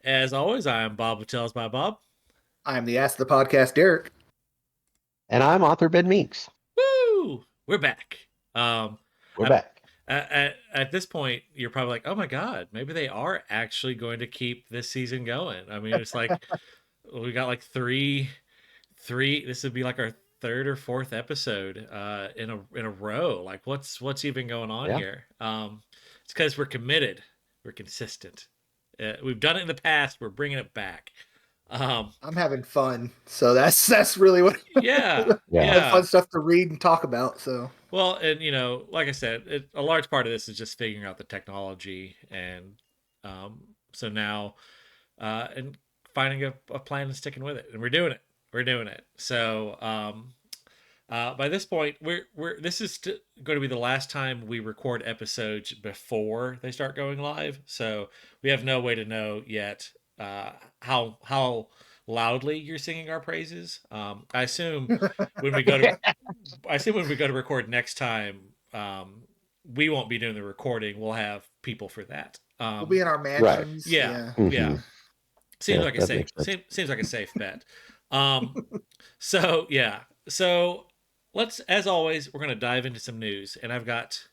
As always, I am Bob with TalesbyBob. I'm the Ask the Podcast, Derek. And I'm author Ben Meeks. Woo! We're back. We're back. At this point, you're probably like, "Oh my God, maybe they are actually going to keep this season going." I mean, it's like we got like three. This would be like our third or fourth episode in a row. Like, what's even going on here? It's because we're committed. We're consistent. We've done it in the past. We're bringing it back. I'm having fun, so that's really what. Yeah. Fun stuff to read and talk about. So well, and like I said, a large part of this is just figuring out the technology, and so now and finding a plan and sticking with it, and we're doing it. We're doing it. So by this point, this is going to be the last time we record episodes before they start going live. So we have no way to know yet how loudly you're singing our praises. I assume when we go to record next time, we won't be doing the recording. We'll have people for that. We'll be in our mansions. Right. Yeah. Mm-hmm. Yeah. Seems like a safe bet. So let's, as always, we're going to dive into some news, and I've got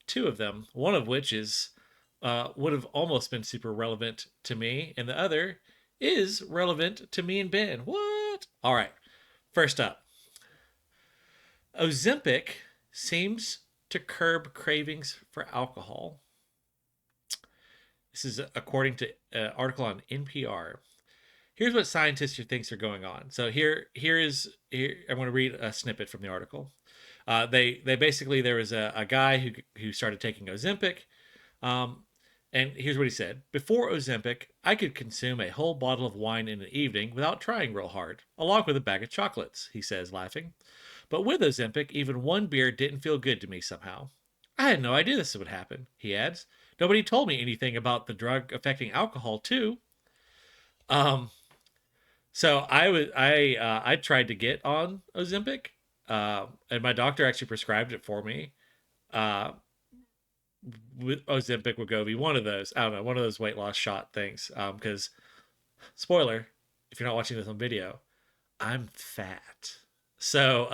two of them. One of which is would have almost been super relevant to me, and the other is relevant to me and Ben. What? All right. First up, Ozempic seems to curb cravings for alcohol. This is according to an article on NPR. Here's what scientists think are going on. So here I'm going to read a snippet from the article. They basically, there was a guy who started taking Ozempic, and here's what he said: "Before Ozempic, I could consume a whole bottle of wine in an evening without trying real hard, along with a bag of chocolates," he says, laughing. "But with Ozempic, even one beer didn't feel good to me somehow. I had no idea this would happen," he adds. "Nobody told me anything about the drug affecting alcohol too." So I tried to get on Ozempic, and my doctor actually prescribed it for me. With Ozempic, Wegovy, one of those, I don't know, one of those weight loss shot things. Because, spoiler, if you're not watching this on video, I'm fat. So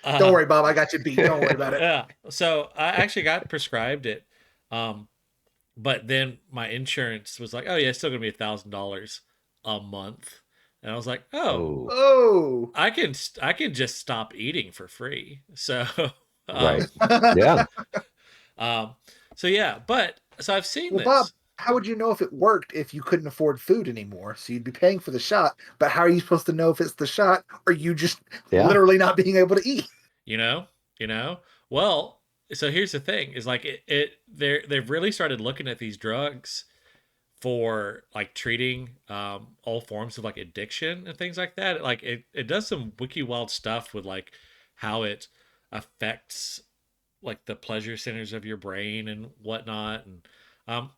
don't worry, Bob, I got you beat. Don't worry about it. Yeah. So I actually got prescribed it, but then my insurance was like, "Oh yeah, it's still gonna be $1,000 a month," and I was like, "Oh, I can just stop eating for free." So right, yeah. So I've seen this. Bob, how would you know if it worked if you couldn't afford food anymore? So you'd be paying for the shot, but how are you supposed to know if it's the shot or you just literally not being able to eat? Well, so here's the thing: is like they've really started looking at these drugs for like treating all forms of like addiction and things like that. Like it does some wiki wild stuff with like how it affects like the pleasure centers of your brain and whatnot, and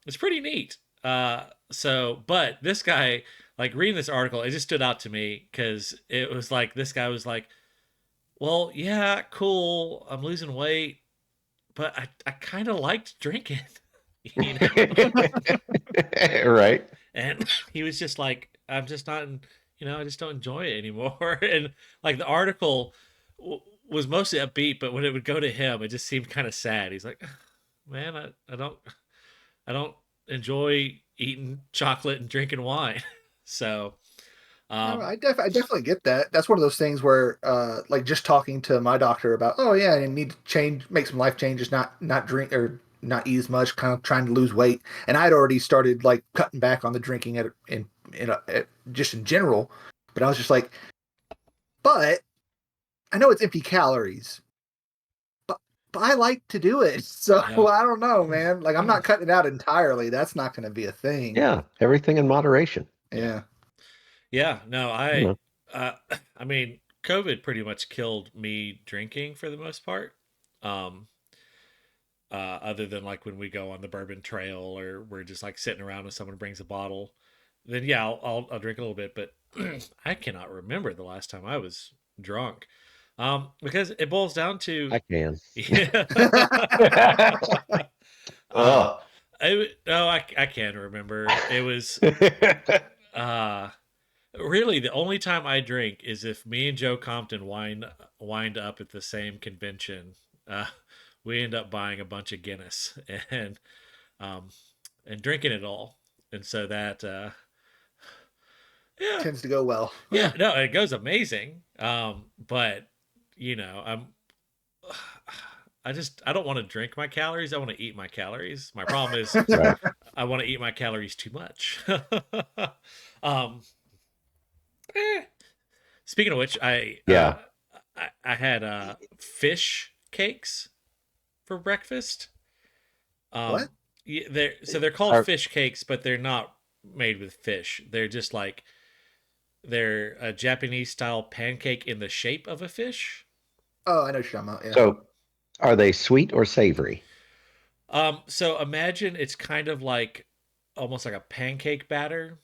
it's pretty neat. But this guy, like reading this article, it just stood out to me because it was like this guy was like, "Well, yeah, cool, I'm losing weight, but I kind of liked drinking." Right. And he was just like, "I'm just not, I just don't enjoy it anymore." And like the article was mostly upbeat, but when it would go to him, it just seemed kind of sad. He's like, "Man, I don't enjoy eating chocolate and drinking wine." So I definitely get that. That's one of those things where like just talking to my doctor about, oh yeah, I need to make some life changes, not drink or not eat as much, kind of trying to lose weight. And I'd already started like cutting back on the drinking just in general. But I was just like, but I know it's empty calories, but I like to do it. So I don't know, man. Like I'm not cutting it out entirely. That's not going to be a thing. Yeah, everything in moderation. Yeah. Yeah. No, I mean, COVID pretty much killed me drinking for the most part. Other than like when we go on the bourbon trail or we're just like sitting around and someone brings a bottle, then yeah, I'll drink a little bit, but I cannot remember the last time I was drunk. Because it boils down to I can. Yeah. I can't remember. It was uh really the only time I drink is if me and Joe Compton wind up at the same convention. Uh, we end up buying a bunch of Guinness and um and drinking it all, and so that yeah, Tends to go well. yeah, no, it goes amazing. But you know, I don't want to drink my calories. I want to eat my calories. My problem is Right. I want to eat my calories too much. um, eh. Speaking of which, Yeah. I had fish cakes for breakfast. What? Yeah, they're called Are, fish cakes, but they're not made with fish. They're just like they're a Japanese style pancake in the shape of a fish. Oh, I know what you're talking about. Yeah. so are they sweet or savory? So imagine it's kind of like almost like a pancake batter,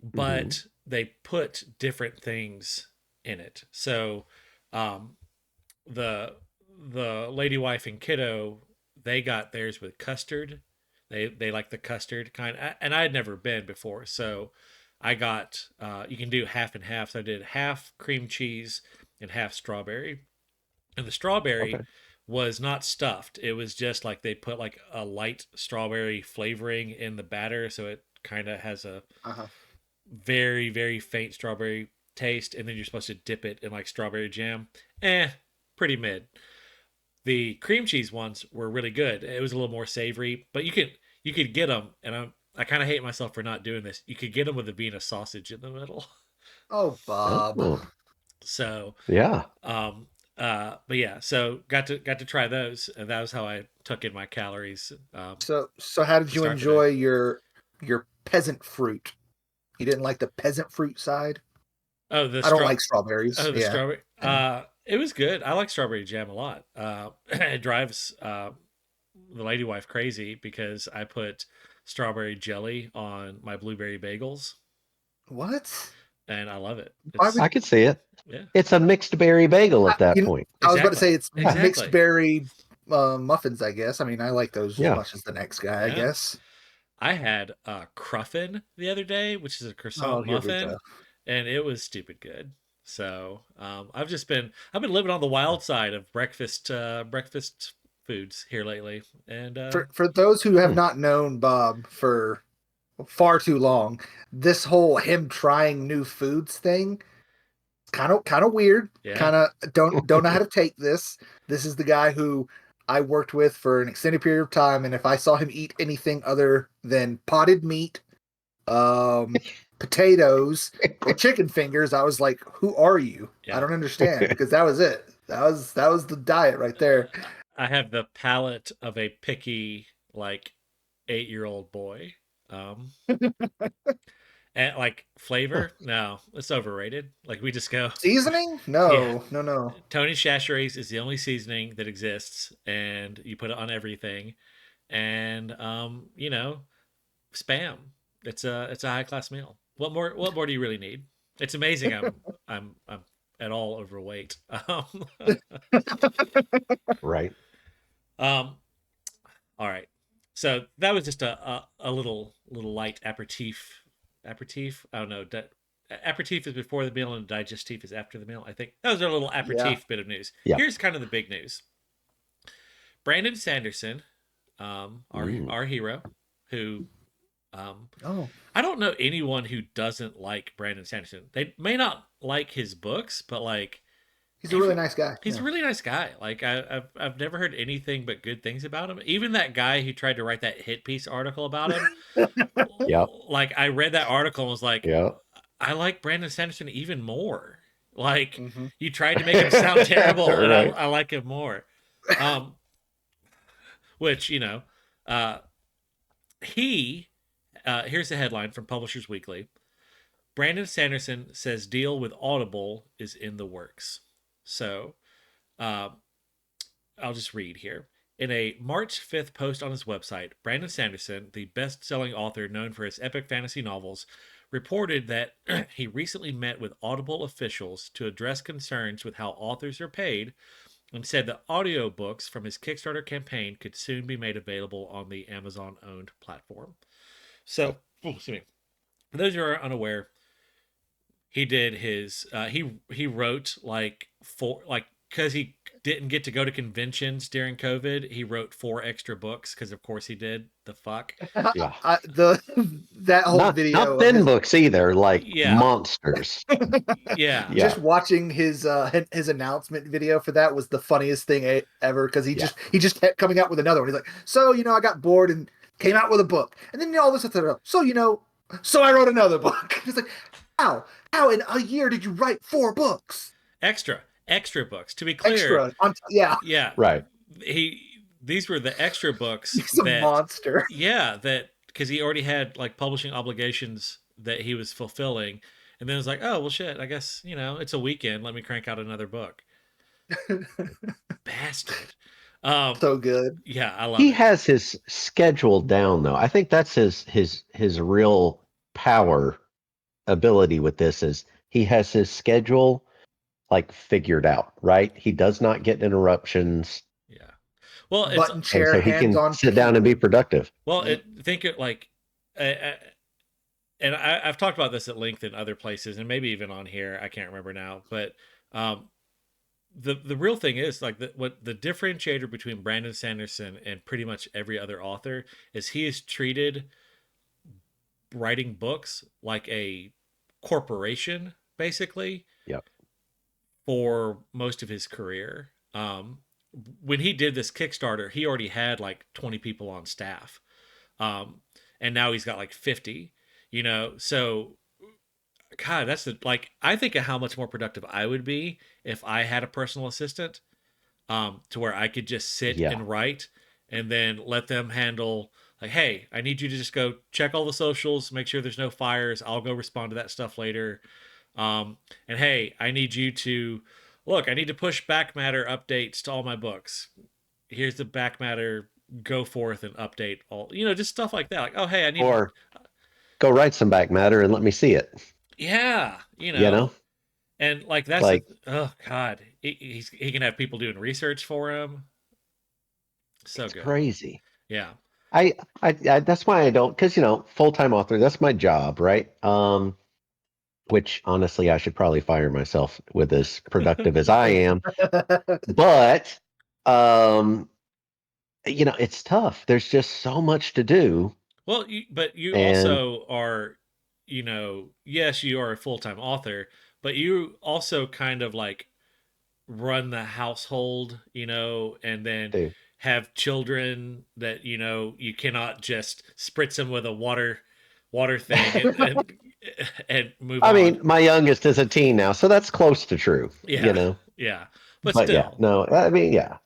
Hmm. but they put different things in it. So, um, the lady wife and kiddo, they got theirs with custard. They like the custard kind, and I had never been before, so I got you can do half and half. So I did half cream cheese and half strawberry, and the strawberry Okay. was not stuffed. It was just like they put like a light strawberry flavoring in the batter, so it kind of has a Uh-huh. very faint strawberry taste, and then you're supposed to dip it in like strawberry jam. Pretty mid. The cream cheese ones were really good. It was a little more savory, but you could get them, and I kind of hate myself for not doing this. You could get them with a Vienna sausage in the middle. Oh, Bob. Oh, So, yeah. um, but yeah, so got to try those, and that was how I took in my calories. So how did To you start the day. enjoy your peasant fruit? You didn't like the peasant fruit side? Oh, the I don't straw. like strawberries. Oh, the Yeah. strawberry. It was good. I like strawberry jam a lot. It drives the lady wife crazy because I put strawberry jelly on my blueberry bagels, What? and I love it. Why It's would I could see it. yeah, It's a mixed berry bagel at that point. I was about to exactly, say it's mixed exactly. berry muffins, I guess. I mean, I like those as Yeah. much as the next guy, I Yeah, guess. I had a cruffin the other day, which is a Oh, croissant here we muffin, go. and it was stupid good. So I've been living on the wild side of breakfast foods here lately, and For those who have Hmm. not known Bob for far too long, this whole him trying new foods thing, kind of weird. yeah, Kind of don't know how to take this. This is the guy who I worked with for an extended period of time, and if I saw him eat anything other than potted meat, um, potatoes, or chicken fingers, I was like, "Who are you? I yeah. don't understand." Because that was it. That was the diet right there. I have the palate of a picky like 8-year-old boy. Um, and like flavor, no, it's overrated. Like we just go, Seasoning? yeah. No, no, no. Tony Chachere's is the only seasoning that exists, and you put it on everything. And spam. It's a high class meal. What more do you really need? It's amazing. I'm at all overweight. Right. Um, All right. So that was just a little light aperitif. Aperitif. I don't know. Aperitif is before the meal and digestif is after the meal. I think that was a little Yeah. aperitif bit of news. Yeah. Here's kind of the big news. Brandon Sanderson, Mm. our hero, who um, Oh, I don't know anyone who doesn't like Brandon Sanderson. They may not like his books, but like he's a really every nice guy. he's Yeah. a really nice guy. Like I've never heard anything but good things about him. Even that guy who tried to write that hit piece article about him, Yep. like I read that article and was like, Yep. I like Brandon Sanderson even more. Like Hmm. you tried to make him sound terrible, and Right. I like him more. Um, which uh, he here's the headline from Publishers Weekly. Brandon Sanderson says deal with Audible is in the works. So uh, I'll just read here. In a March 5th post on his website, Brandon Sanderson, the best selling author known for his epic fantasy novels, reported that he recently met with Audible officials to address concerns with how authors are paid and said that audiobooks from his Kickstarter campaign could soon be made available on the Amazon owned platform. So, excuse me. For those who are unaware, he did his he wrote like four, like, because he didn't get to go to conventions during COVID, he wrote 4 extra books because of course he did. The fuck. Yeah. The that whole Not video of thin his books either, like Yeah. monsters. Yeah. Yeah. just watching his announcement video for that was the funniest thing ever, because Yeah. he just kept coming out with another one. He's like, so I got bored and came out with a book, and then all this other, so I wrote another book. It's like, how in a year did you write 4 books Extra books. To be clear, extra? Yeah, yeah, Right. these were the extra books he's a that, monster. yeah, that because he already had like publishing obligations that he was fulfilling, and then it was like, oh well, shit. I guess it's a weekend. Let me crank out another book. Bastard. So good. Yeah, I love He it. has his schedule down though. I think that's his real power ability with this is he has his schedule like figured out, right? He does not get interruptions, Yeah. Well, it's Button and chair, so he hands can on sit down and be keyboard. productive. well, Yep. think it like, and I've talked about this at length in other places, and maybe even on here. I can't remember now, but um, the real thing is like what the differentiator between Brandon Sanderson and pretty much every other author is he is treated writing books like a corporation, basically, Yep. for most of his career. When he did this Kickstarter, he already had like 20 people on staff, um, and now he's got like 50. So God, that's like I think of how much more productive I would be if I had a personal assistant, to where I could just sit Yeah. and write and then let them handle, like, hey, I need you to just go check all the socials, make sure there's no fires. I'll go respond to that stuff later. And hey, I need you to look, I need to push back matter updates to all my books. Here's the back matter, go forth and update all, just stuff like that. Like, oh, hey, I need, Or go write some back matter and let me see it. yeah, You know, and like that's like oh God, he can have people doing research for him. So it's good. crazy. Yeah. I that's why I don't, because full-time author, that's my job, right? Which honestly I should probably fire myself with as productive as I am. But um, it's tough. There's just so much to do. Well, but you And also are, yes, you are a full time author, but you also kind of like run the household, and then dude, have children that you cannot just spritz them with a water thing and move I on. mean, my youngest is a teen now, so that's close to true, Yeah, yeah, but But yeah, still, no, I mean, yeah,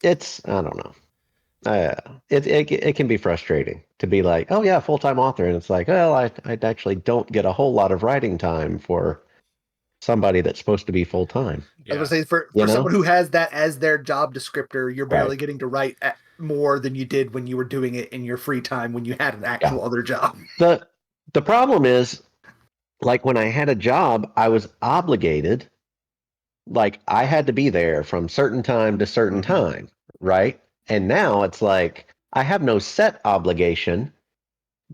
it's I don't know. It can be frustrating to be like, oh yeah, full-time author, and it's like, well, I actually don't get a whole lot of writing time for somebody that's supposed to be full-time, I was yeah, gonna say, you for know? someone who has that as their job descriptor, you're Right. barely getting to write more than you did when you were doing it in your free time when you had an Yeah. actual other job. The the problem is, like when I had a job, I was obligated, like I had to be there from certain time to certain Mhm. time, right? And now it's like I have no set obligation,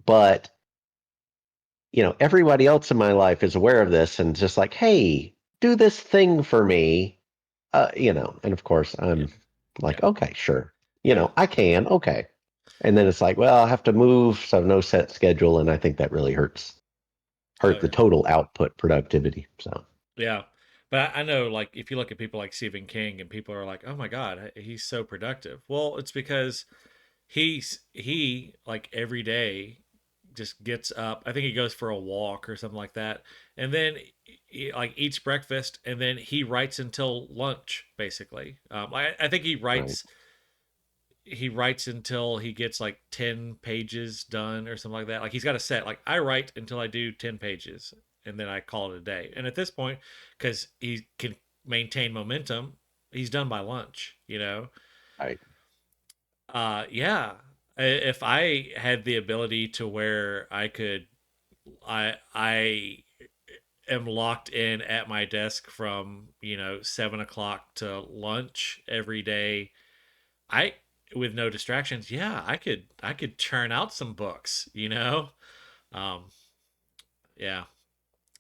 but everybody else in my life is aware of this and just like, hey, do this thing for me. And of course yeah, I'm like, yeah, okay, sure. yeah. I can, okay. And then it's like, well, I'll have to move, so no set schedule, and I think that really Oh hurt the yeah. total output productivity. So Yeah. But I know, like, if you look at people like Stephen King and people are like, oh my God, he's so productive. Well, it's because he, like, every day just gets up. I think he goes for a walk or something like that. And then he, like, eats breakfast and then he writes until lunch, basically. I think right. he writes until he gets like 10 pages done or something like that. Like he's got a set, like I write until I do 10 pages and then I call it a day. And at this point, because he can maintain momentum, he's done by lunch. Right. Yeah. If I had the ability to where I could, I am locked in at my desk from 7 o'clock to lunch every day, I with no distractions, yeah, I could churn out some books, um yeah,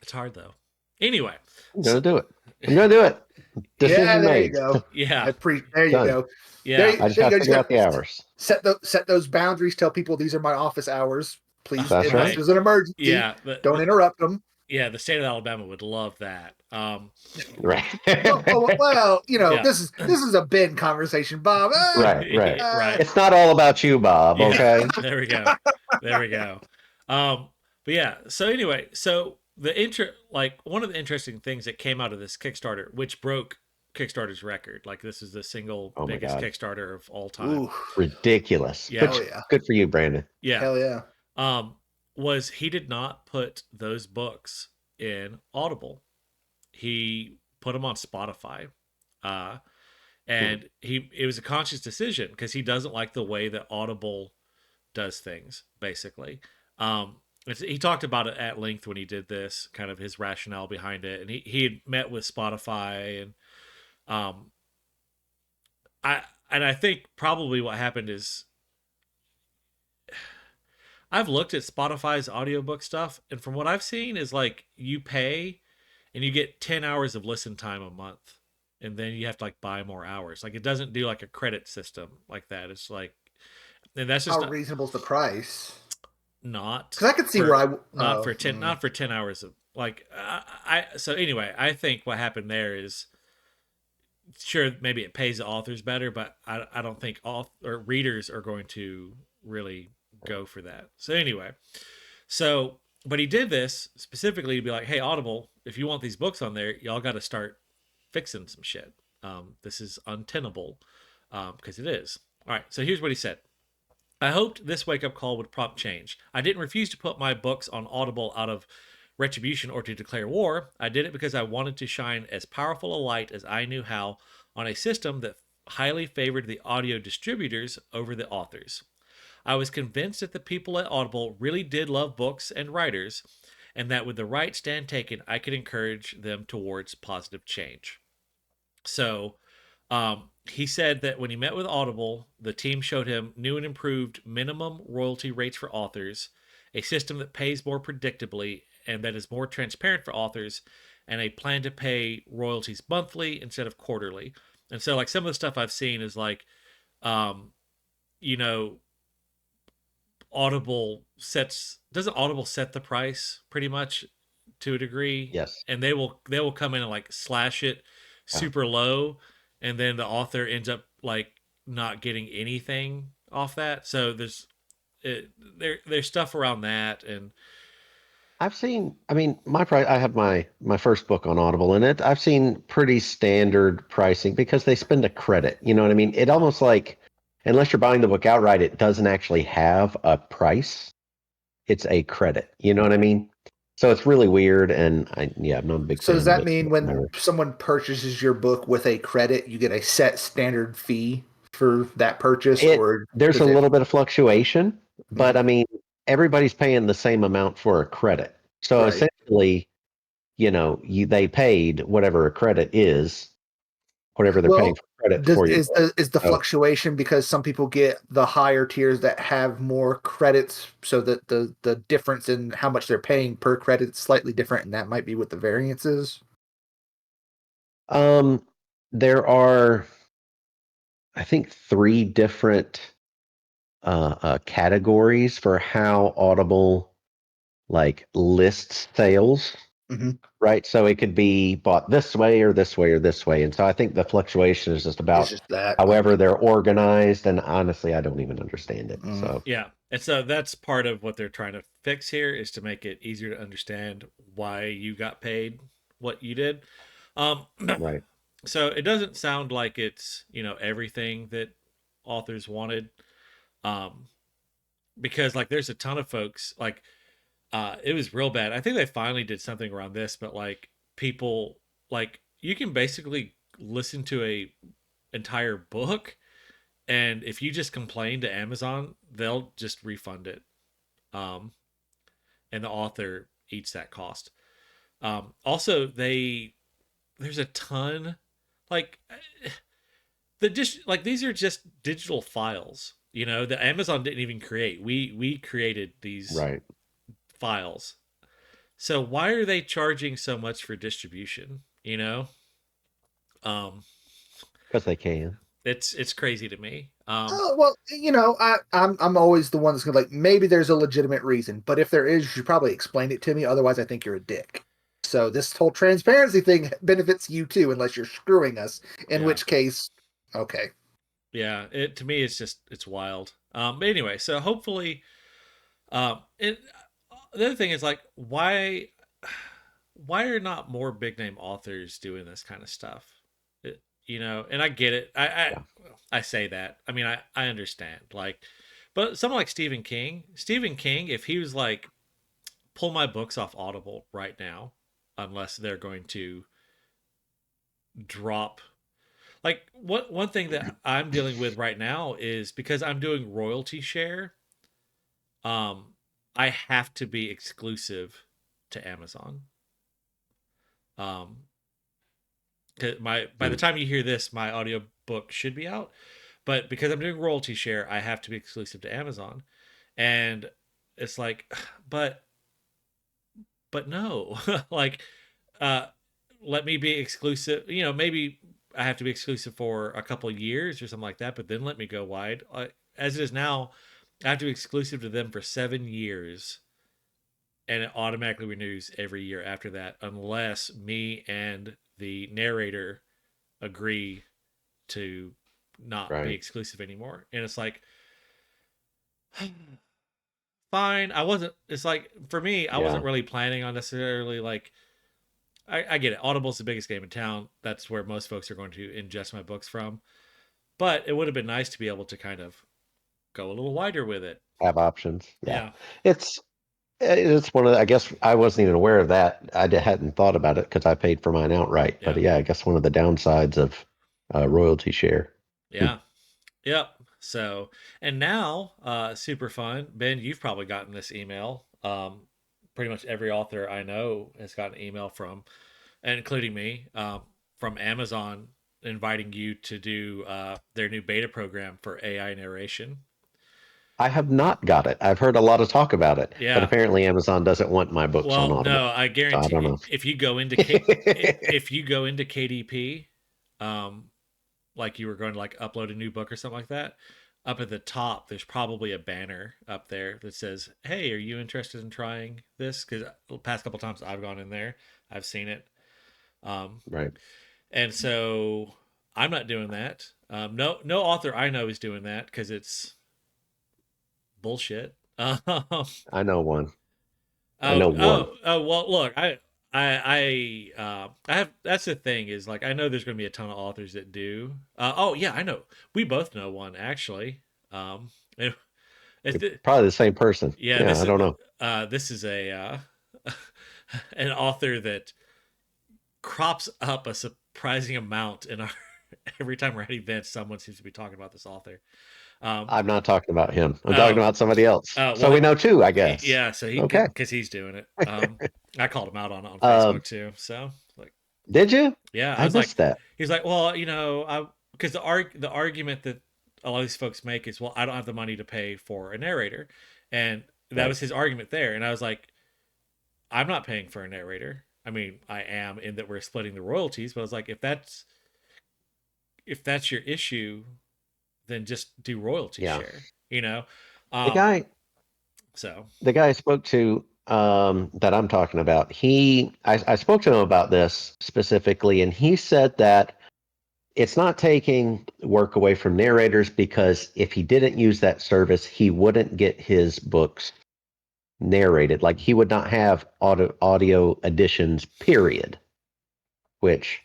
it's hard though. Anyway, I'm so, gonna do it. I'm gonna do it. Yeah, Decision there you made. go. yeah, There you Done. go. yeah, I just There you gotta go. Just figure got out the hours. set those boundaries. Tell people these are my office hours. Please, That's if this right. is an emergency, yeah, don't interrupt them. yeah, the state of Alabama would love that. Right. Well, Yeah. this is a Ben conversation, Bob. Right. Right. It's not all about you, Bob, Yeah. okay? There we go. There we go. But yeah, so anyway, so one of the interesting things that came out of this Kickstarter, which broke Kickstarter's record, like this is the single Oh my biggest God. Kickstarter of all time. Ooh, Ridiculous. Yeah. hell Which yeah, good for you, Brandon. Yeah. hell yeah. Um was he did not put those books in Audible. He put them on Spotify. Uh Hmm. and it was a conscious decision because he doesn't like the way that Audible does things basically. He talked about it at length when he did this, kind of his rationale behind it, and he had met with Spotify, and um, I think probably what happened is I've looked at Spotify's audiobook stuff, and from what I've seen is like you pay and you get 10 hours of listen time a month, and then you have to like buy more hours. Like it doesn't do like a credit system like that. It's like, and that's just How reasonable is the price? not Because I could see where for I. not for 10 not for 10 hours of like I so anyway, I think what happened there is sure maybe it pays the authors better, but I don't think all or readers are going to really go for that. So anyway, so but he did this specifically to be like, hey Audible, if you want these books on there, y'all got to start fixing some shit. This is untenable because it is. All right, so here's what he said. I hoped this wake up call would prompt change. I didn't refuse to put my books on Audible out of retribution or to declare war. I did it because I wanted to shine as powerful a light as I knew how on a system that highly favored the audio distributors over the authors. I was convinced that the people at Audible really did love books and writers, and that with the right stand taken, I could encourage them towards positive change. So he said that when he met with Audible, the team showed him new and improved minimum royalty rates for authors, a system that pays more predictably and that is more transparent for authors, and a plan to pay royalties monthly instead of quarterly. And so, like, some of the stuff I've seen is like, um, you know, Audible sets doesn't Audible set the price pretty much to a degree, Yes. and they will come in and like slash it Yeah. super low, and then the author ends up like not getting anything off that. So there's stuff around that, and I've seen, I mean, my price, I have my first book on Audible in it. I've seen pretty standard pricing because they spend a credit. You know what I mean? It almost like, unless you're buying the book outright, it doesn't actually have a price. It's a credit. You know what I mean? So it's really weird. And yeah, I'm not a big So does fan of that it mean when whatsoever. someone purchases your book with a credit, you get a set standard fee for that purchase, or There's a does it? little bit of fluctuation, but Mhm. I mean, everybody's paying the same amount for a credit. So Right. essentially, they paid whatever a credit is, whatever they're paying Well, for credit for your book. is the So fluctuation because some people get the higher tiers that have more credits, so that the difference in how much they're paying per credit is slightly different, and that might be what the variance is. um there are, I think, three different categories for how Audible like lists sales. Hmm. Right. So it could be bought this way or this way or this way. And so I think the fluctuation is just It's about just that. however they're organized. And honestly, I don't even understand it. Mm. So, yeah, and so that's part of what they're trying to fix here is to make it easier to understand why you got paid what you did. Um, right. so it doesn't sound like it's everything that authors wanted, um, because like there's a ton of folks like it was real bad. I think they finally did something around this, but like people like you can basically listen to a entire book, and if you just complain to Amazon, they'll just refund it, um, and the author eats that cost. Also, there's a ton, like like these are just digital files. You know, that Amazon didn't even create. We created these Right. files. So why are they charging so much for distribution? You know, um, Because they can. it's crazy to me. Oh well, I'm always the one that's gonna like maybe there's a legitimate reason, but if there is, you should probably explain it to me. Otherwise, I think you're a dick. So this whole transparency thing benefits you too, unless you're screwing us. In Yeah, which case, okay. yeah. It to me, it's wild. But anyway, so hopefully, it. The other thing is like why are not more big name authors doing this kind of stuff? You know, and I get it. Yeah. I say that. I mean, I understand. Like, but someone like Stephen King, if he was like, pull my books off Audible right now, unless they're going to drop. Like, what one thing that I'm dealing with right now is because I'm doing royalty share. Um, I have to be exclusive to Amazon. Um, 'Cause my by the Mm. time you hear this, my audiobook should be out. But because I'm doing royalty share, I have to be exclusive to Amazon. And it's like, but no. Like uh let me be exclusive. You know, maybe I have to be exclusive for a couple of years or something like that, but then let me go wide. As it is now, I have to be exclusive to them for 7 years, and it automatically renews every year after that, unless me and the narrator agree to not be Right. exclusive anymore. And it's like, fine. I wasn't, it's like, for me, I wasn't Yeah. really planning on necessarily like, I get it. Audible's the biggest game in town. That's where most folks are going to ingest my books from. But it would have been nice to be able to kind of go a little wider with it. Have options. Yeah. Yeah. It's it's one of the, I guess I wasn't even aware of that. Hadn't thought about it because I paid for mine outright. But Yeah. yeah, I guess one of the downsides of royalty share. Hmm. Yeah. Yep. So, and now, super fun. Ben, you've probably gotten this email. Pretty much every author I know has gotten an email from, and including me, from Amazon inviting you to do their new beta program for AI narration. I have not got it. I've heard a lot of talk about it, but Yeah. apparently Amazon doesn't want my books on Well, Audible. no, I So I don't guarantee know. if you go into if you go into KDP, um, like you were going to like upload a new book or something like that, up at the top there's probably a banner up there that says, "Hey, are you interested in trying this?" Because the past couple times I've gone in there, I've seen it. Um, Right. And so I'm not doing that. No author I know is doing that because it's bullshit. I know one. I know one. Well, look, I have. That's the thing is like I know there's going to be a ton of authors that do. Oh yeah, I know. We both know one actually. Um, it, it's Probably the same person. yeah. Yeah, I don't know. This is a an author that crops up a surprising amount in our every time we're at events. Someone seems to be talking about this author. Um, I'm not talking about him. I'm talking oh, about somebody else. So well, we know two, I guess. yeah. So he Okay. because he's doing it. I called him out on Um, Facebook too. So like, did you? yeah, I I was like, missed that. he's like, well, you know, I because the argument that a lot of these folks make is, well, I don't have the money to pay for a narrator, and that Right. was his argument there. And I was like, I'm not paying for a narrator. I mean, I am in that we're splitting the royalties, but I was like, if that's your issue, then just do royalty Yeah. share, you know? The Um, guy so the guy I spoke to that I'm talking about, I spoke to him about this specifically, and he said that it's not taking work away from narrators because if he didn't use that service, he wouldn't get his books narrated. Like he would not have audio editions, period. Which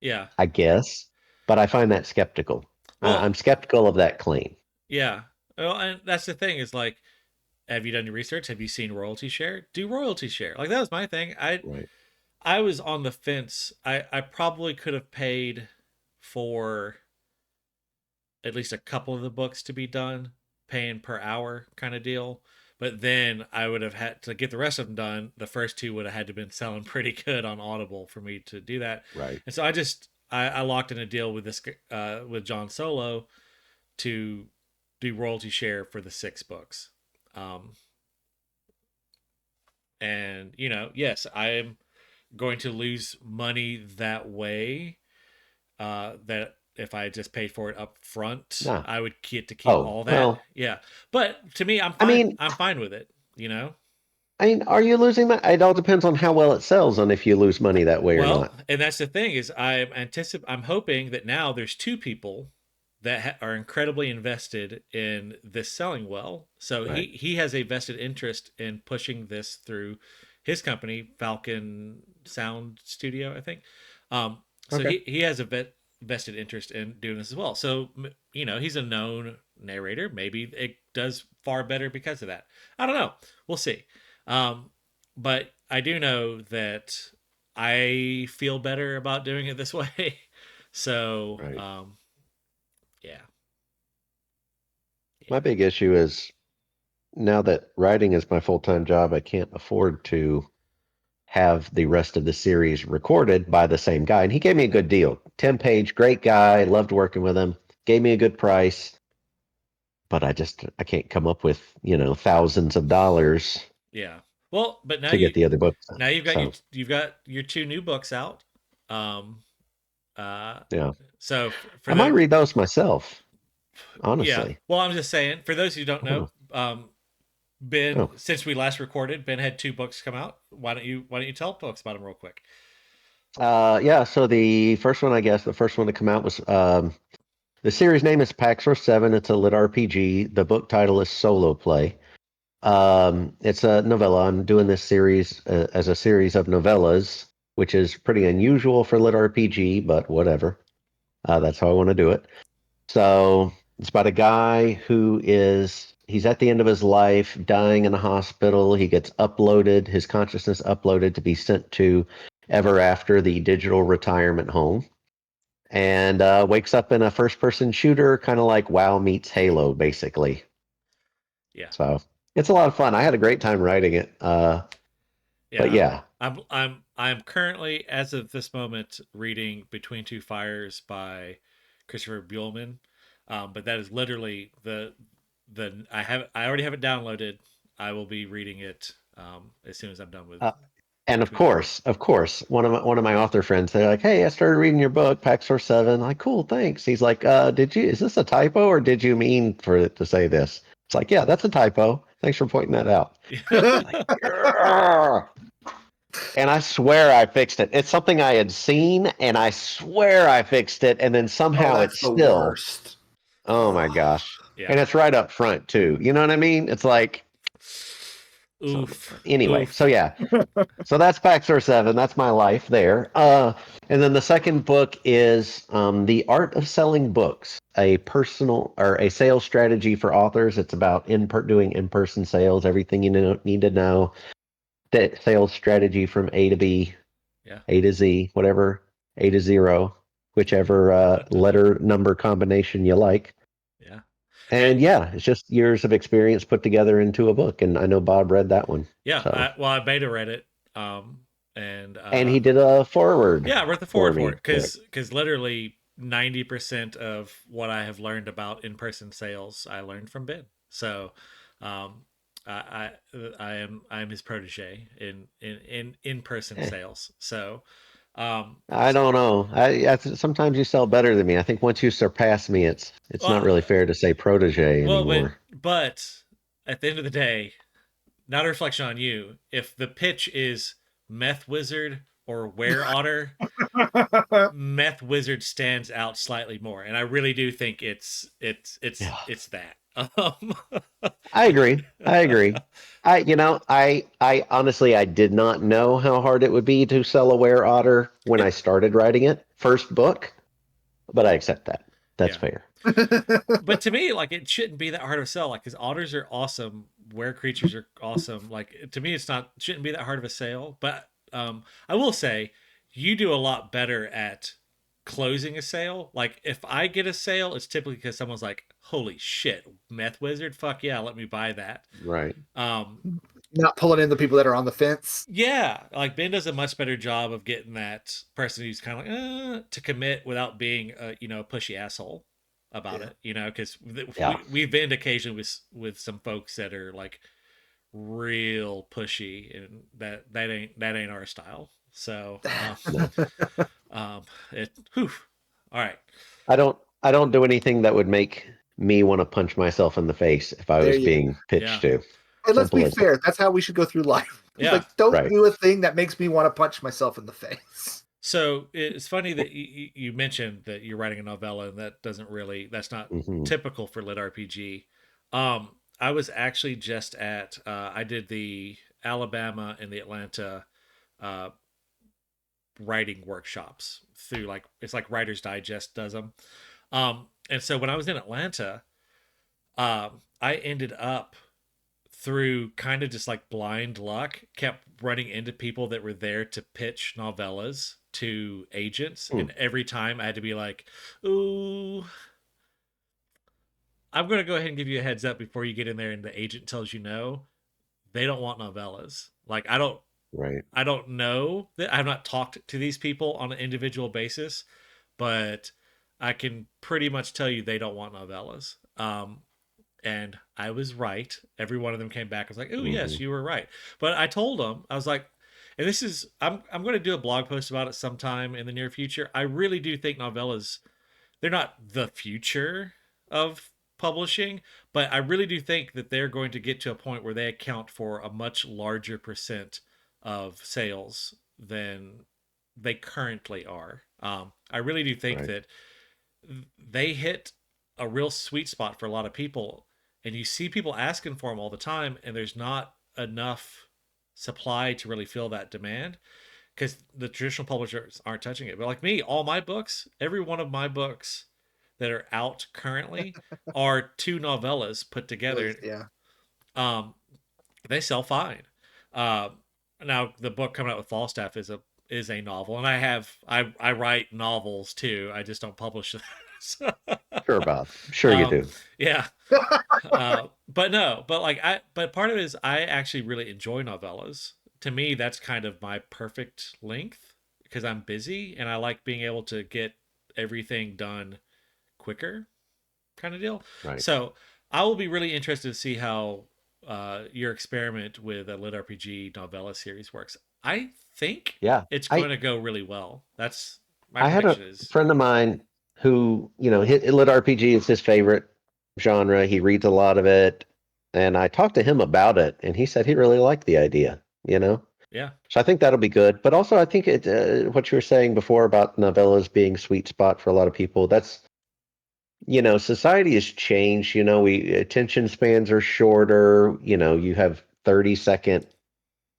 yeah. I guess, but I find that skeptical. I'm Well, skeptical of that claim. yeah. Well, and that's the thing is like, have you done your research? Have you seen royalty share? Do royalty share. Like that was my thing. Right. I was on the fence. I probably could have paid for at least a couple of the books to be done, paying per hour kind of deal. But then I would have had to get the rest of them done. The first two would have had to been selling pretty good on Audible for me to do that. Right. And so I locked in a deal with this with John Solo to do royalty share for the 6 books. Um, and yes, I am going to lose money that way. That if I just paid for it up front, Nah. I would get to keep Oh, all that. well, Yeah, but to me, I'm I fine. mean, I'm fine with it. You know. are you losing money? It all depends on how well it sells on if you lose money that way or Well, not. and that's the thing is I'm hoping that now there's two people that are incredibly invested in this selling well. So Right. he has a vested interest in pushing this through his company, Falcon Sound Studio, I think. So Okay. he has a vested interest in doing this as well. So he's a known narrator. Maybe it does far better because of that. I don't know. We'll see. Um, but I do know that I feel better about doing it this way. So Right. yeah, My yeah, big issue is now that writing is my full-time job, I can't afford to have the rest of the series recorded by the same guy. And he gave me a good deal. 10 page, great guy, loved working with him, gave me a good price, but I can't come up with, thousands of dollars yeah. Well, but to get the other books done. now So, you've got your two new books out. Um, uh, yeah. so for I might the read those myself, yeah. honestly. Well, I'm just saying for those who don't I don't know, know. Ben, Oh. since we last recorded, Ben had two books come out. Why don't you tell folks about them real quick? Yeah, so the first one to come out was the series name is Paxor 7. It's a lit RPG. The book title is Solo Play. It's a novella. I'm doing this series as a series of novellas, which is pretty unusual for lit RPG, but whatever. That's how I want to do it. So it's about a guy he's at the end of his life, dying in a hospital. He gets uploaded, his consciousness uploaded to be sent to Ever After, the digital retirement home, and wakes up in a first person shooter, kind of like WoW meets Halo, basically. Yeah, So it's a lot of fun. I had a great time writing it. But yeah. yeah, I'm currently, as of this moment, reading Between Two Fires by Christopher Buehlman. But that is literally I already have it downloaded. I will be reading it as soon as I'm done with uh, and Between Two Fires. of course, one of my author friends, they're like, "Hey, I started reading your book, Paxor 7." I'm like, cool, thanks. He's like, Is this a typo or did you mean for it to say this?" It's like, yeah, that's a typo. Thanks for pointing that out. Like, "Grr." And I swear I fixed it. It's something I had seen, and I swear I fixed it, and then Oh, somehow that's it's the still, worst. oh my Oh. gosh. Yeah. And it's right up front too. You know what I mean? It's like, so Oof. anyway, so Oof. yeah. So that's Paxor 7. That's my life there. And then the second book is The Art of Selling Books, a personal or a sales strategy for authors. It's about doing in-person sales, everything you need to know, that sales strategy from A to B, Yeah. A to Z, whatever, A to zero, whichever letter number combination you like. Yeah. And And yeah, it's just years of experience put together into a book. And I know Bob read that one. yeah, So, I beta read it. Um and and he did a forward yeah, I wrote the for forward for it me for it. because literally 90% of what I have learned about in person sales I learned from Ben. So um, I am his protege in person Eh, sales. So um, I don't know. Sometimes you sell better than me. I think once you surpass me, it's not well, really fair to say protege well, but anymore. but at the end of the day, not a reflection on you. If the pitch is meth wizard or were otter, meth wizard stands out slightly more, and I really do think Yeah, it's that. Um, I agree. I agree. I honestly, I did not know how hard it would be to sell a were otter when I it started writing it, first book, but I accept that. That's yeah, fair. but to me, like it shouldn't be that hard of a sell. Like, because otters are awesome, were creatures are awesome. Like to me, shouldn't be that hard of a sale. But I will say, you do a lot better at closing a sale. Like if I get a sale, it's typically because someone's like, "Holy shit, Meth Wizard, fuck yeah, let me buy that." Right. Um, Not pulling in the people that are on the fence. yeah, like Ben does a much better job of getting that person who's kind of like to commit without being a a pushy asshole about Yeah. it. Because Yeah. we've been occasionally with some folks that are like real pushy, and that ain't our style. So No. um, it whew. All right. I don't do anything that would make me want to punch myself in the face if I There was you go. being pitched Yeah. to. And let's be Simple as that. fair. That's how we should go through life. Yeah. Like, don't Right. do a thing that makes me want to punch myself in the face. So it's funny that you mentioned that you're writing a novella, and that's not Hmm. typical for lit RPG. I was actually just at I did the Alabama and the Atlanta uh, writing workshops through like it's like Writer's Digest does them. And so when I was in Atlanta, I ended up through kind of just like blind luck, kept running into people that were there to pitch novellas to agents. Hmm. And every time I had to be like, ooh, I'm going to go ahead and give you a heads up before you get in there. And the agent tells you no, they don't want novellas. Like, Right. I don't know that I've not talked to these people on an individual basis, but I can pretty much tell you they don't want novellas. And I was right. Every one of them came back. I was like, "Oh Hmm. yes, you were right." But I told them I was like, and this is I'm going to do a blog post about it sometime in the near future. I really do think novellas they're not the future of publishing, but I really do think that they're going to get to a point where they account for a much larger percent of sales than they currently are. I really do think Right. that they hit a real sweet spot for a lot of people, and you see people asking for them all the time, and there's not enough supply to really fill that demand because the traditional publishers aren't touching it. But like me, all my books, every one of my books that are out currently are two novellas put together. Yeah. Um, they sell fine. Uh, Now the book coming out with Falstaff is a novel, and I write novels too. I just don't publish them. So, Sure, Bob. Sure you um, do. yeah, but no, but like but part of it is I actually really enjoy novellas. To me, that's kind of my perfect length because I'm busy and I like being able to get everything done quicker, kind of deal. Right. So I will be really interested to see how your experiment with a lit RPG novella series works. I think Yeah. it's I going to go really well. That's my I had a prediction is friend of mine who, lit RPG is his favorite genre. He reads a lot of it, and I talked to him about it, and he said he really liked the idea, you know? yeah, So I think that'll be good. But also, I think what you were saying before about novellas being sweet spot for a lot of people, society has changed. We attention spans are shorter. You have 30-second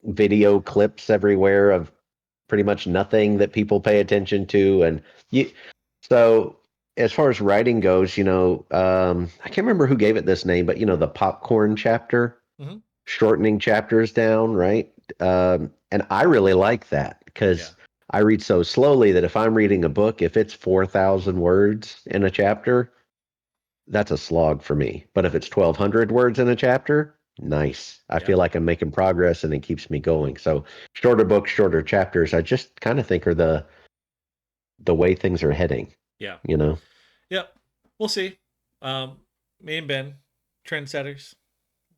video clips everywhere of pretty much nothing that people pay attention to. And you, so as far as writing goes, I can't remember who gave it this name, but the popcorn chapter, hmm shortening chapters down, right? And I really like that yeah, because I read so slowly that if I'm reading a book, if it's 4,000 words in a chapter, that's a slog for me. But if it's 1,200 words in a chapter, nice. I yeah, feel like I'm making progress and it keeps me going. So shorter books, shorter chapters, I just kind of think are the way things are heading, yeah. you know? Yep. We'll see. Um, Me and Ben, trendsetters.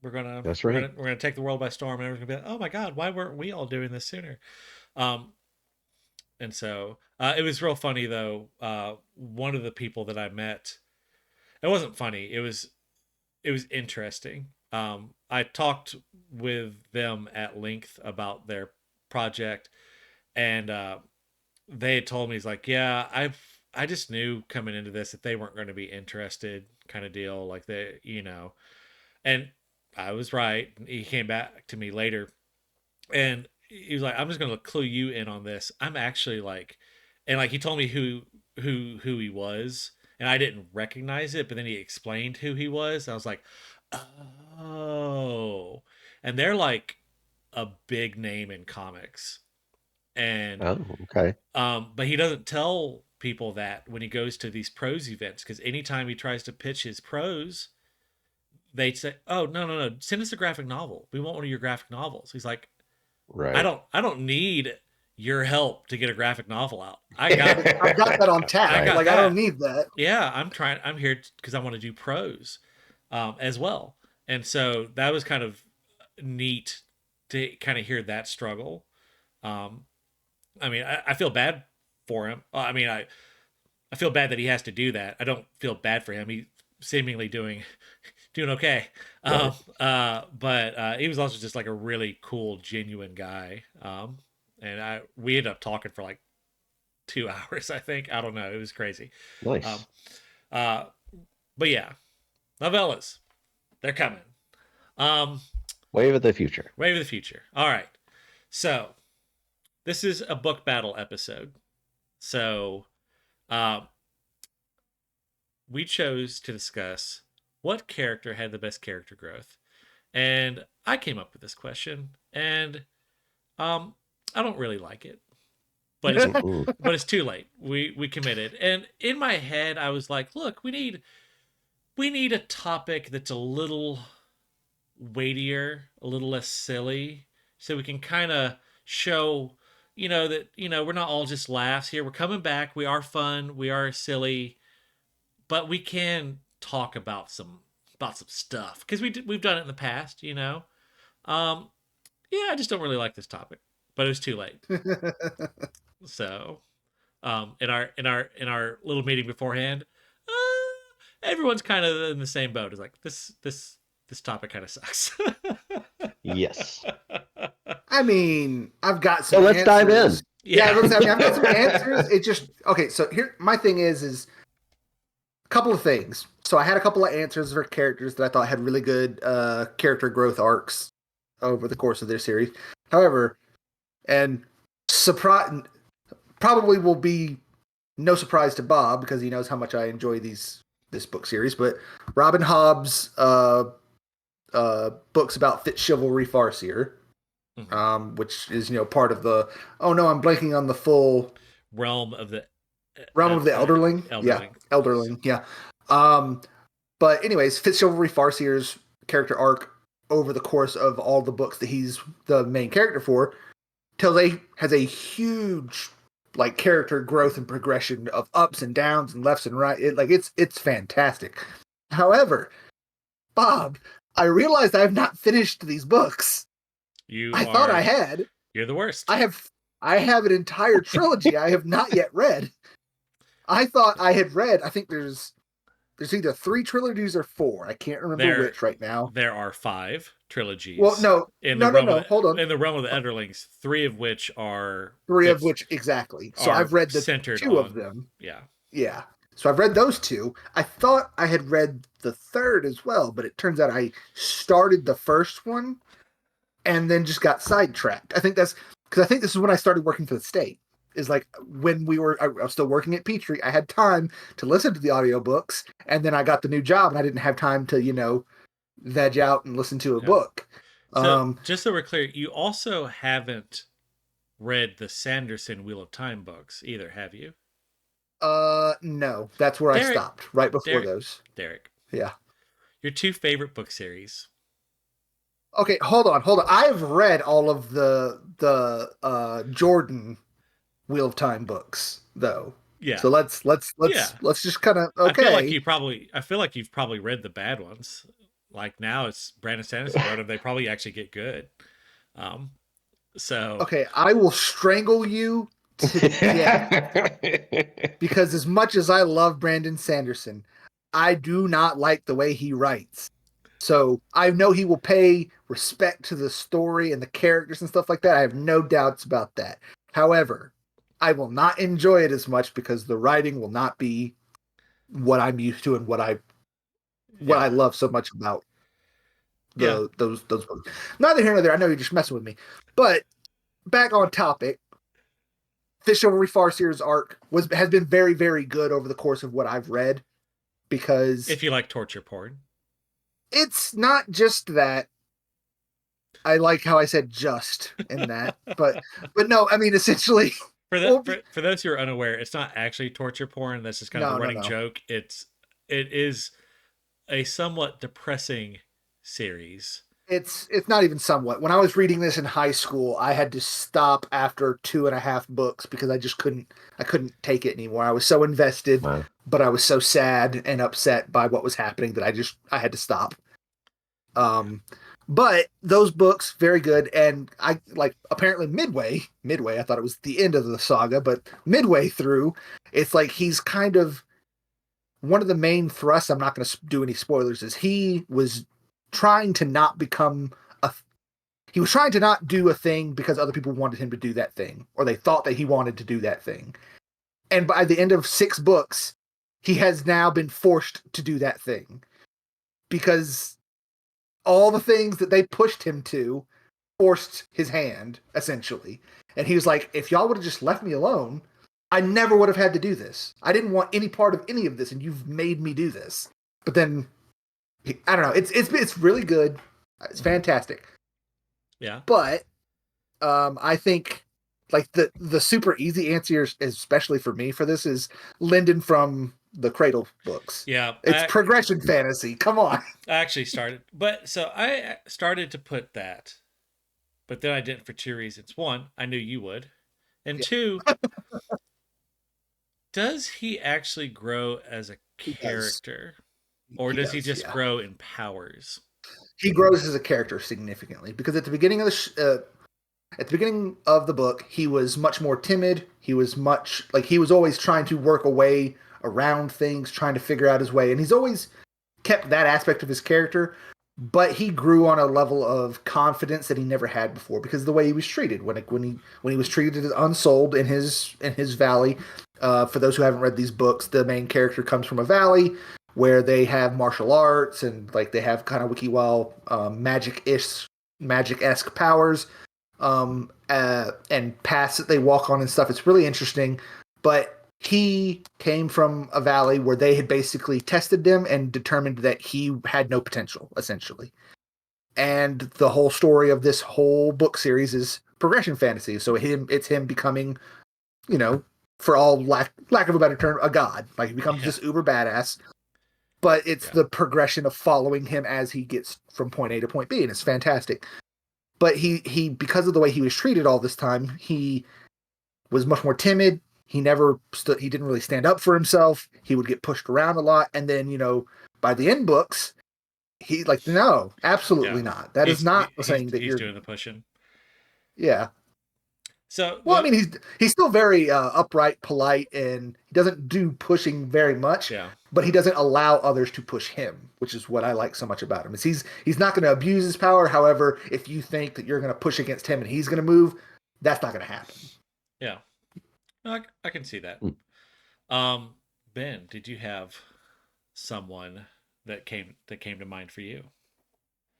We're gonna That's we're right. gonna we're gonna take the world by storm, and everyone's gonna be like, "Oh my God, why weren't we all doing this sooner?" Um, and so it was real funny though. One of the people that I met, it wasn't funny. It was interesting. I talked with them at length about their project, and they had told me, he's like, yeah, I just knew coming into this that they weren't going to be interested, kind of deal, like and I was right. He came back to me later, and he was like, I'm just going to clue you in on this. I'm actually like, and like he told me who he was, and I didn't recognize it, but then he explained who he was. And I was like, oh, and they're like a big name in comics, and Oh, okay. but he doesn't tell. people that when he goes to these prose events, because anytime he tries to pitch his prose, they say, "Oh, no, send us a graphic novel. We want one of your graphic novels." He's like, Right. I don't need your help to get a graphic novel out. I've got that on tap. I got Like, that. I don't need that. Yeah, I'm here because I want to do prose as well. And so that was kind of neat to kind of hear that struggle. Um, I mean, I feel bad for him. I mean, I feel bad that he has to do that. I don't feel bad for him. He's seemingly doing okay. Right. But he was also just like a really cool, genuine guy. And we ended up talking for like 2 hours. I think, I don't know. It was crazy. Nice. Uh, but yeah, novellas, they're coming. Wave of the future. Wave of the future. All right. So this is a book battle episode. So we chose to discuss what character had the best character growth. And I came up with this question, and I don't really like it. But it's too late. We committed. And in my head I was like, look, we need a topic that's a little weightier, a little less silly, so we can kind of show, that, we're not all just laughs here. We're coming back. We are fun. We are silly, but we can talk about some stuff because we've done it in the past. Yeah, I just don't really like this topic, but it was too late. So, in our little meeting beforehand, everyone's kind of in the same boat. It's like this topic kind of sucks. Yes. I mean, I've got some. So let's dive in. Yeah, I've got some answers. It just okay. So here, my thing is a couple of things. So I had a couple of answers for characters that I thought had really good character growth arcs over the course of their series. However, and surprise, probably will be no surprise to Bob because he knows how much I enjoy this book series. But Robin Hobb's books about Fit Chivalry Farseer, which is part of the I'm blanking on the full realm of the Elderling. Yeah, Elderling. Yeah. But anyways, Fit Chivalry Farseer's character arc over the course of all the books that he's the main character for has a huge like character growth and progression of ups and downs and lefts and right. It's fantastic. However, Bob, I realized I have not finished these books. I thought I had. You're the worst. I have an entire trilogy I have not yet read. I thought I had read. I think there's either 3 trilogies or 4. I can't remember which right now. There are 5 trilogies. Well, no. Hold on. In the realm of the Elderlings, 3 of which are exactly. So I've read the 2 of them. Yeah. Yeah. So I've read those 2. I thought I had read the 3rd as well, but it turns out I started the first one and then just got sidetracked. I think this is when I started working for the state. Is like when I was still working at Petrie, I had time to listen to the audiobooks, and then I got the new job and I didn't have time to, veg out and listen to a book. So just so we're clear, you also haven't read the Sanderson Wheel of Time books either, have you? No. That's where I stopped, right before those. Derek. Yeah. Your 2 favorite book series. Okay, hold on. I've read all of the Jordan Wheel of Time books, though. Yeah. So let's just kind of okay. I feel like you've probably read the bad ones. Like now it's Brandon Sanderson wrote them. They probably actually get good. So okay, I will strangle you to death because as much as I love Brandon Sanderson, I do not like the way he writes. So I know he will pay respect to the story and the characters and stuff like that. I have no doubts about that. However, I will not enjoy it as much because the writing will not be what I'm used to and what I love so much about those books. Neither here nor there. I know you're just messing with me. But back on topic, Fish Chivalry Farseer's arc has been very, very good over the course of what I've read. Because if you like torture porn. It's not just that. I like how I said just in that. but no, I mean essentially Well, for those who are unaware, it's not actually torture porn. This is kind of the no, no, running no. joke. It is a somewhat depressing series. It's not even somewhat. When I was reading this in high school, I had to stop after 2.5 books because I couldn't take it anymore. I was so invested, Wow. but I was so sad and upset by what was happening that I had to stop. Um, but those books very good, and I like apparently midway. I thought it was the end of the saga, but midway through, it's like he's kind of one of the main thrusts. I'm not going to do any spoilers. Is he was trying to not become a he was trying to not do a thing because other people wanted him to do that thing, or they thought that he wanted to do that thing. And by the end of 6 books, he has now been forced to do that thing because all the things that they pushed him to forced his hand, essentially. And he was like, if y'all would have just left me alone, I never would have had to do this. I didn't want any part of any of this, and you've made me do this. But then, I don't know. It's really good. It's fantastic. Yeah. But I think like the super easy answer, especially for me for this, is Lyndon from the Cradle books. Yeah. It's progression fantasy. Come on. I actually started, but so I started to put that, but then I didn't for two reasons. One, I knew you would, and Yeah, two, does he actually grow as a he does. character, or He does he does. just Yeah. grow in powers? He grows as a character significantly because at the beginning of at the beginning of the book, he was much more timid. He was much like he was always trying to work a way around things, trying to figure out his way, and he's always kept that aspect of his character. But he grew on a level of confidence that he never had before because of the way he was treated when he was treated as unsold in his valley. For those who haven't read these books, the main character comes from a valley where they have martial arts and like they have kind of WikiWall magic esque powers and paths that they walk on and stuff. It's really interesting, but he came from a valley where they had basically tested them and determined that he had no potential, essentially. And the whole story of this whole book series is progression fantasy. So it's him becoming, you know, for all lack of a better term, a god. Like he becomes Yeah. this uber badass. But it's Yeah. the progression of following him as he gets from point A to point B, and it's fantastic. But he because of the way he was treated all this time, he was much more timid. He never stood. He didn't really stand up for himself. He would get pushed around a lot, and then by the end books, he like no, absolutely Yeah. not. That is not saying that He's you're doing the pushing. yeah. So Well, I mean, he's still very upright, polite, and he doesn't do pushing very much. yeah. But he doesn't allow others to push him, which is what I like so much about him. Is he's not going to abuse his power. However, if you think that you're going to push against him and he's going to move, that's not going to happen. Yeah. No, I can see that. Mm. Ben, did you have someone that came to mind for you?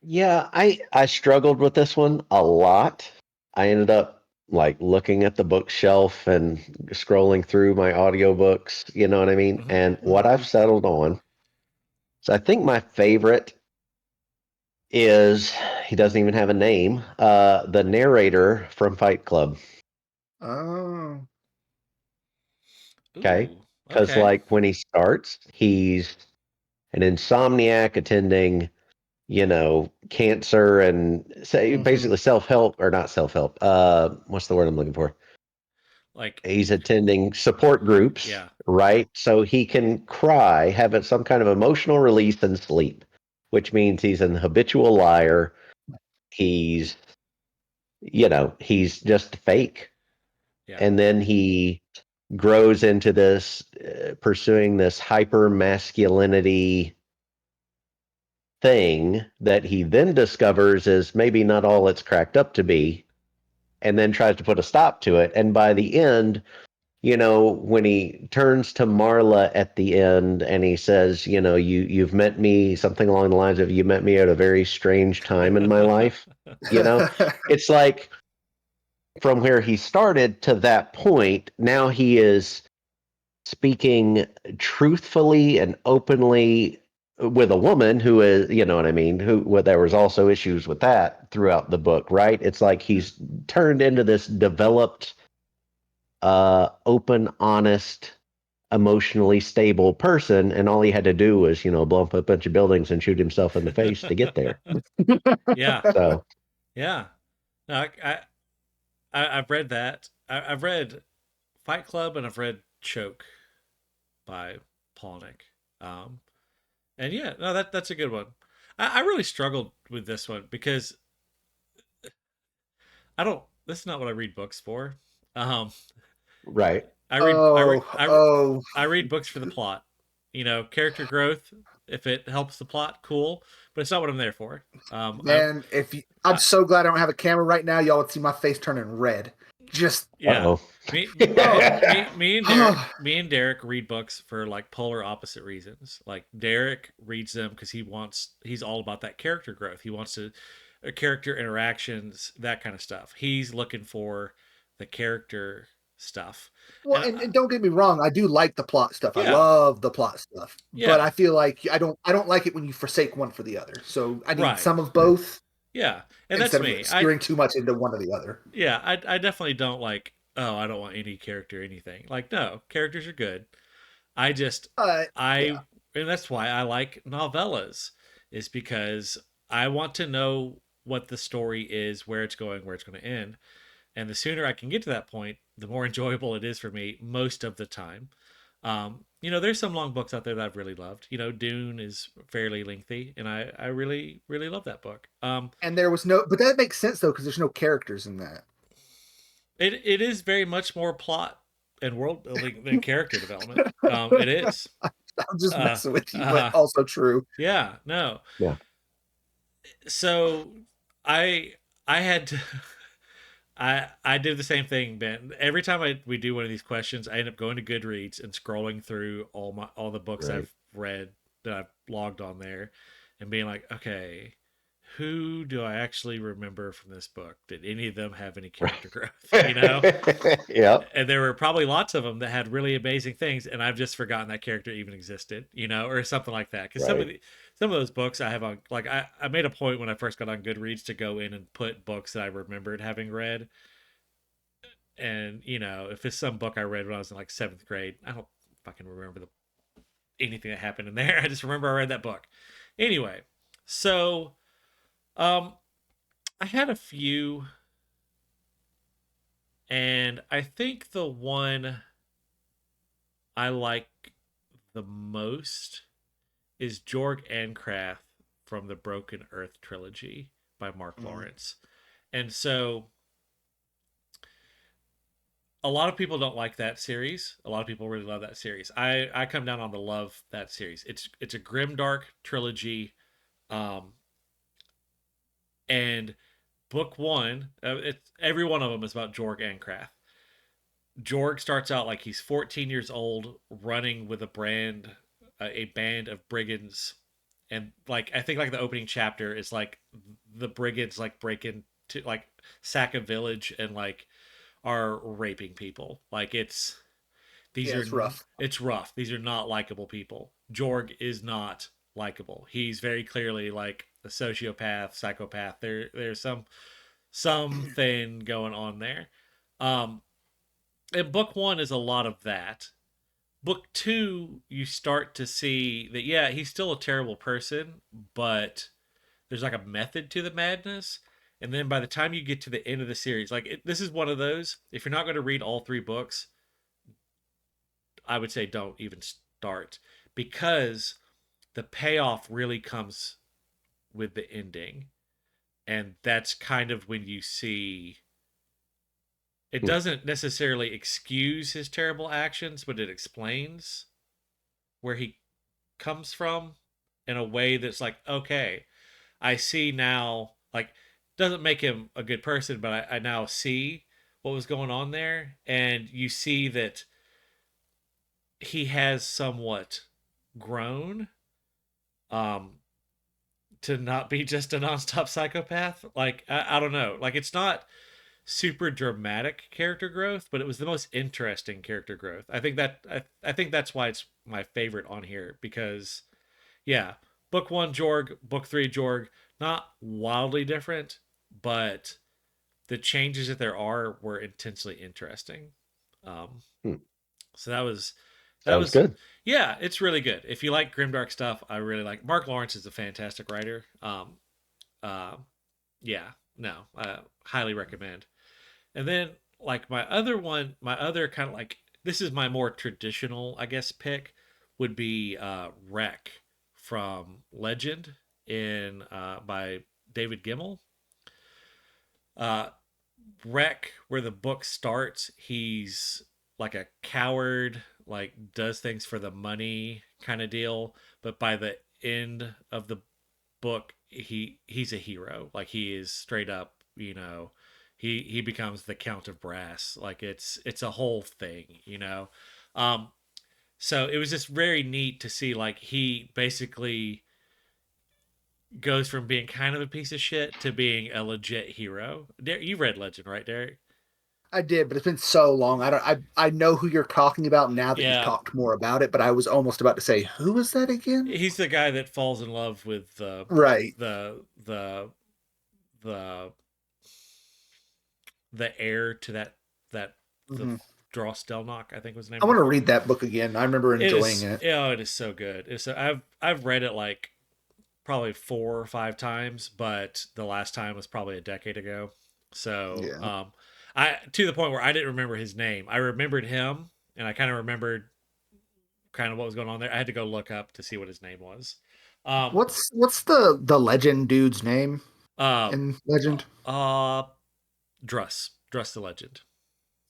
Yeah, I struggled with this one a lot. I ended up like looking at the bookshelf and scrolling through my audiobooks, you know what I mean? Mm-hmm. And what I've settled on, so I think my favorite is he doesn't even have a name, the narrator from Fight Club, Oh, okay? Ooh. Because Okay. like when he starts, he's an insomniac attending cancer and say mm-hmm. basically self-help or not self-help. What's the word I'm looking for? Like He's attending support groups, yeah. right? So he can cry, have some kind of emotional release and sleep, which means he's an habitual liar. He's, he's just fake. Yeah. And then he grows into this, pursuing this hyper masculinity thing that he then discovers is maybe not all it's cracked up to be, and then tries to put a stop to it. And by the end, when he turns to Marla at the end and he says, you've met me, something along the lines of, you met me at a very strange time in my life, it's like from where he started to that point, now he is speaking truthfully and openly with a woman who is, you know what I mean, there was also issues with that throughout the book, right? It's like he's turned into this developed open, honest, emotionally stable person, and all he had to do was, blow up a bunch of buildings and shoot himself in the face to get there. Yeah. So, Yeah. No, I've read that. I've read Fight Club and I've read Choke by Palahniuk. Um, and yeah, no, that's a good one. I really struggled with this one because I don't. This is not what I read books for. Um, right. I read I read Oh, oh, I read books for the plot. Character growth. If it helps the plot, cool. But it's not what I'm there for. man! I'm I so glad I don't have a camera right now. Y'all would see my face turning red. Just yeah. Uh-oh. oh, Me and Derek read books for like polar opposite reasons. Like Derek reads them because he's all about that character growth. He wants to character interactions, that kind of stuff. He's looking for the character stuff. well, And and don't get me wrong, I do like the plot stuff. I yeah, love the plot stuff, but yeah, I feel like I don't like it when you forsake one for the other. So I need right. some of both Yeah. And that's instead of me. steering too much into one or the other. I definitely don't like, oh, I don't want any character anything. Like no, characters are good. I just I Yeah. and that's why I like novellas is because I want to know what the story is, where it's going to end. And the sooner I can get to that point, the more enjoyable it is for me most of the time. There's some long books out there that I've really loved. Dune is fairly lengthy, and I really, really love that book. And there was no, but that makes sense though because there's no characters in that. It is very much more plot and world building than character development. It is. I'm just Uh, messing with you, but uh, also true. yeah, no. Yeah. So I I had to I did the same thing, Ben. Every time we do one of these questions, I end up going to Goodreads and scrolling through all the books Right. I've read that I've logged on there, and being like, okay, who do I actually remember from this book? Did any of them have any character growth? Yep. And there were probably lots of them that had really amazing things, and I've just forgotten that character even existed, or something like that. Because Right. some of those books I have on, like I made a point when I first got on Goodreads to go in and put books that I remembered having read, and if it's some book I read when I was in like seventh grade, I don't fucking remember anything that happened in there. I just remember I read that book. Anyway, so um, I had a few, and I think the one I like the most is Jorg Ankrath from the Broken Earth trilogy by Mark Mhm. Lawrence. And so a lot of people don't like that series. A lot of people really love that series. I come down on the love that series. It's a grimdark trilogy, um, and book one, it's every one of them is about Jorg Ankrath. Jorg starts out like he's 14 years old, running with a band of brigands, and like I think like the opening chapter is like the brigands like break into like sack a village and like are raping people. Like these Yeah, are it's rough. it's rough. These are not likable people. Jorg is not likable. He's very clearly like a sociopath, psychopath. There's something going on there. Um, and book one is a lot of that. Book two, you start to see that yeah, he's still a terrible person, but there's like a method to the madness. And then by the time you get to the end of the series, like this is one of those. If you're not going to read all three books, I would say don't even start because the payoff really comes with the ending, and that's kind of when you see it Hmm. doesn't necessarily excuse his terrible actions, but it explains where he comes from in a way that's like, okay, I see now, like, doesn't make him a good person, but I now see what was going on there. And you see that he has somewhat grown um, to not be just a nonstop psychopath. Like, I don't know. Like, it's not super dramatic character growth, but it was the most interesting character growth. I think that's why it's my favorite on here because yeah, book one Jorg, book three Jorg, not wildly different, but the changes that there are were intensely interesting. Um, Hmm. so that Sounds was good. yeah, it's really good. If you like grimdark stuff, I really like. Mark Lawrence is a fantastic writer. Uh, yeah, no, highly recommend. And then like my other kind of like this is my more traditional, I guess, pick would be Wreck from Legend in by David Gemmell. Uh, Wreck, where the book starts, he's like a coward, like does things for the money kind of deal. But by the end of the book, he's a hero. Like he is straight up, he becomes the Count of Brass. Like it's a whole thing, you know. Um, so it was just very neat to see like he basically goes from being kind of a piece of shit to being a legit hero. You read Legend, right, Derek? I did, but it's been so long. I don't. I know who you're talking about now that you've Yeah, talked more about it. But I was almost about to say, who was that again? he's the guy that falls in love with Right. the the the heir to that the Hmm. Dross Delnock, I think was the name I of want the to book. read that book again. I remember It enjoying is it. oh, it is so good. I've read it like probably 4 or 5 times, but the last time was probably a decade ago. So Yeah. I to the point where I didn't remember his name. I remembered him, and I kind of remembered kind of what was going on there. I had to go look up to see what his name was. Um, What's the legend dude's name uh, in Legend? uh, Druss the Legend.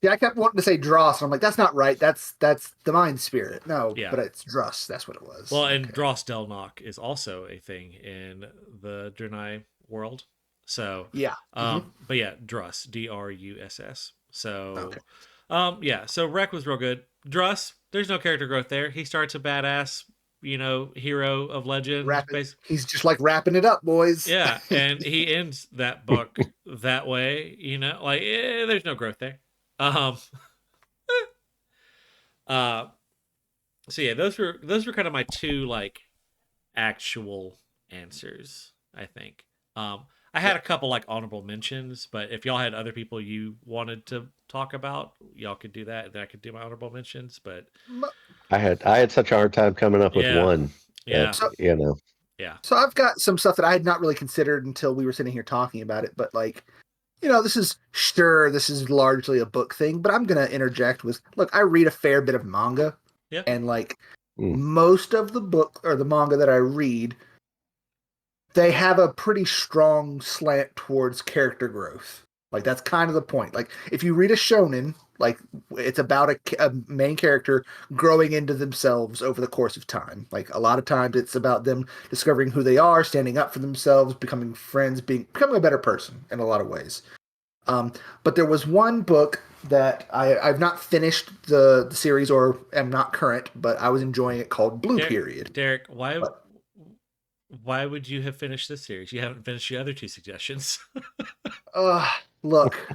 Yeah, I kept wanting to say Dross, and I'm like, that's not right. That's the Mind Spirit. No, Yeah. but it's Druss. That's what it was. Well, and Okay. Dross Delnock is also a thing in the Draenei world. So, Yeah. Hmm. but yeah, Druss, Druss. Okay. So, yeah. So Wreck was real good. Druss, there's no character growth there. He starts a badass, hero of legend, Wrap it. basically. He's just like wrapping it up, boys. Yeah, and he ends that book that way. Like there's no growth there. Um, uh, so yeah, those were kind of my two like actual answers, I think. I had Yeah. a couple like honorable mentions, but if y'all had other people you wanted to talk about, y'all could do that, and then I could do my honorable mentions. But I had such a hard time coming up with yeah, one that yeah, So yeah, so I've got some stuff that I had not really considered until we were sitting here talking about it, but like, this is largely a book thing, but I'm gonna interject with, look, I read a fair bit of manga, yeah, and like mm, most of the book or the manga that I read, they have a pretty strong slant towards character growth. Like that's kind of the point. Like if you read a shonen, like it's about a main character growing into themselves over the course of time. Like a lot of times it's about them discovering who they are, standing up for themselves, becoming friends, becoming a better person in a lot of ways. Um, but there was one book that I've not finished the series or am not current, but I was enjoying it called Blue Derek, Period. Derek, why But why would you have finished this series? You haven't finished the other two suggestions. uh, look,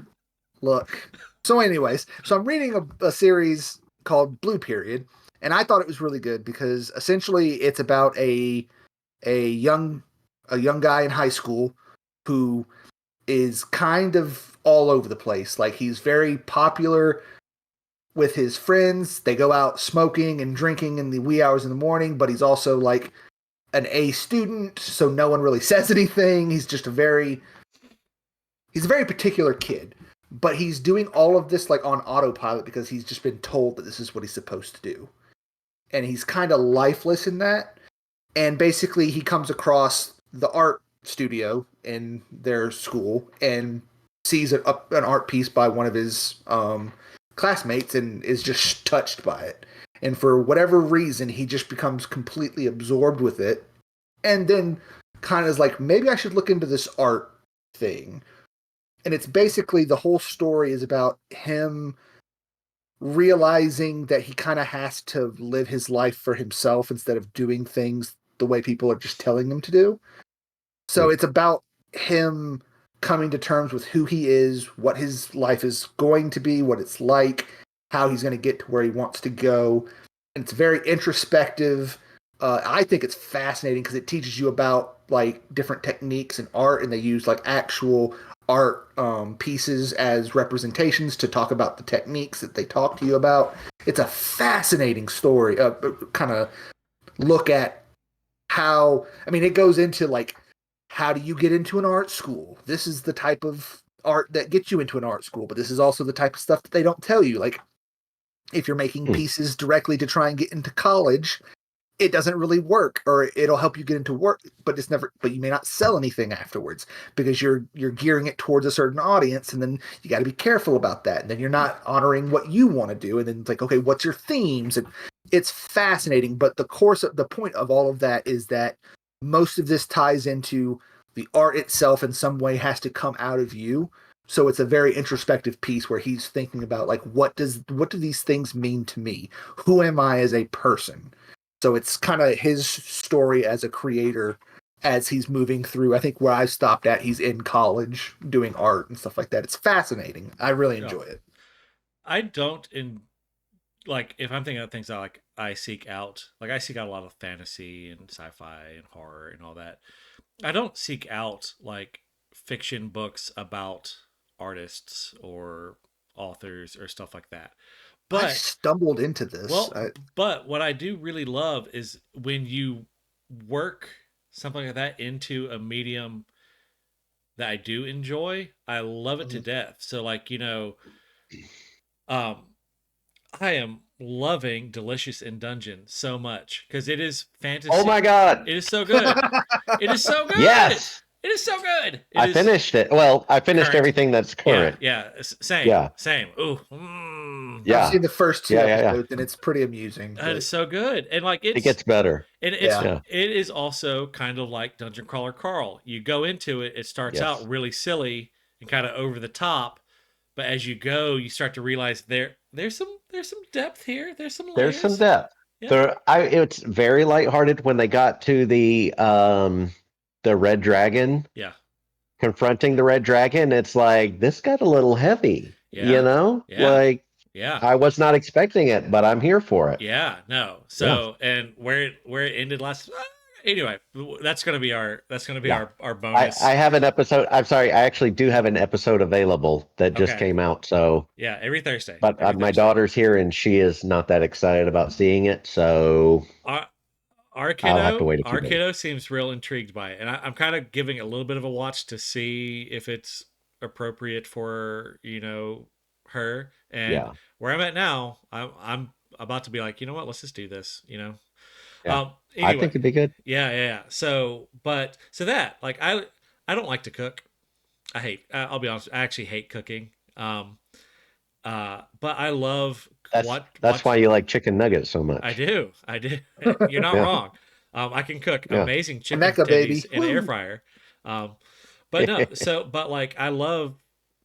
look. So, anyways, so I'm reading a series called Blue Period, and I thought it was really good because essentially it's about a young a young guy in high school who is kind of all over the place. Like he's very popular with his friends. They go out smoking and drinking in the wee hours in the morning, but he's also like an A student, so no one really says anything. He's a very particular kid, but he's doing all of this like on autopilot because he's just been told that this is what he's supposed to do. And he's kind of lifeless in that. And basically he comes across the art studio in their school and sees an art piece by one of his classmates and is just touched by it. And for whatever reason, he just becomes completely absorbed with it. And then kind of is like, maybe I should look into this art thing. And it's basically the whole story is about him realizing that he kind of has to live his life for himself instead of doing things the way people are just telling him to do. So mm, it's about him coming to terms with who he is, what his life is going to be, what it's like, how he's going to get to where he wants to go. And it's very introspective. I think it's fascinating because it teaches you about like different techniques in art, and they use like actual art pieces as representations to talk about the techniques that they talk to you about. It's a fascinating story. Kind of look at how, I mean, it goes into like, how do you get into an art school? This is the type of art that gets you into an art school, but this is also the type of stuff that they don't tell you. Like, if you're making pieces directly to try and get into college, it doesn't really work, or it'll help you get into work, but you may not sell anything afterwards because you're gearing it towards a certain audience, and then you got to be careful about that. And then you're not honoring what you want to do. And then it's like, okay, what's your themes? And it's fascinating. But the point of all of that is that most of this ties into the art itself in some way has to come out of you. So it's a very introspective piece where he's thinking about like, what do these things mean to me? Who am I as a person? So it's kind of his story as a creator as he's moving through. I think where I stopped at, he's in college doing art and stuff like that. It's fascinating. I really enjoy it. I don't like, if I'm thinking of things I seek out, like I seek out a lot of fantasy and sci-fi and horror and all that. I don't seek out like fiction books about artists or authors or stuff like that. I But stumbled into this. but what I do really love is when you work something like that into a medium that I do enjoy. I love it to death. So like, um I am loving Delicious in Dungeon so much because it is fantasy. Oh my god! It is so good. It is so good. Yes, It is so good. I finished it. Well, I finished current. everything that's current. Yeah. Same. Yeah. Same. Ooh. Yeah. I've seen the first two episodes, Yeah. and it's pretty amusing. That is so good, and like It gets better. And it is also kind of like Dungeon Crawler Carl. You go into it, it starts out really silly and kind of over the top, but as you go, you start to realize there's some depth here. There's some layers. There's some depth. Yeah. It's very lighthearted when they got to the red dragon. Yeah. Confronting the red dragon, it's like this got a little heavy. Yeah. Like I was not expecting it, but I'm here for it. Yeah, no. So and where it ended last. Anyway, that's gonna be our bonus. I have an episode. I'm sorry, I actually do have an episode available that just came out. So yeah, every Thursday. But my daughter's here, and she is not that excited about seeing it. So our kiddo, I'll have to wait a few days. Kiddo seems real intrigued by it, and I'm kind of giving it a little bit of a watch to see if it's appropriate for her. And where I'm at now, I'm about to be like, you know what, let's just do this. Anyway, I think it'd be good. Yeah. So that like I don't like to cook. I'll be honest, I actually hate cooking. But I love that's why you like chicken nuggets so much. I do. You're not wrong. I can cook amazing chicken titties in an air fryer. But no, but like I love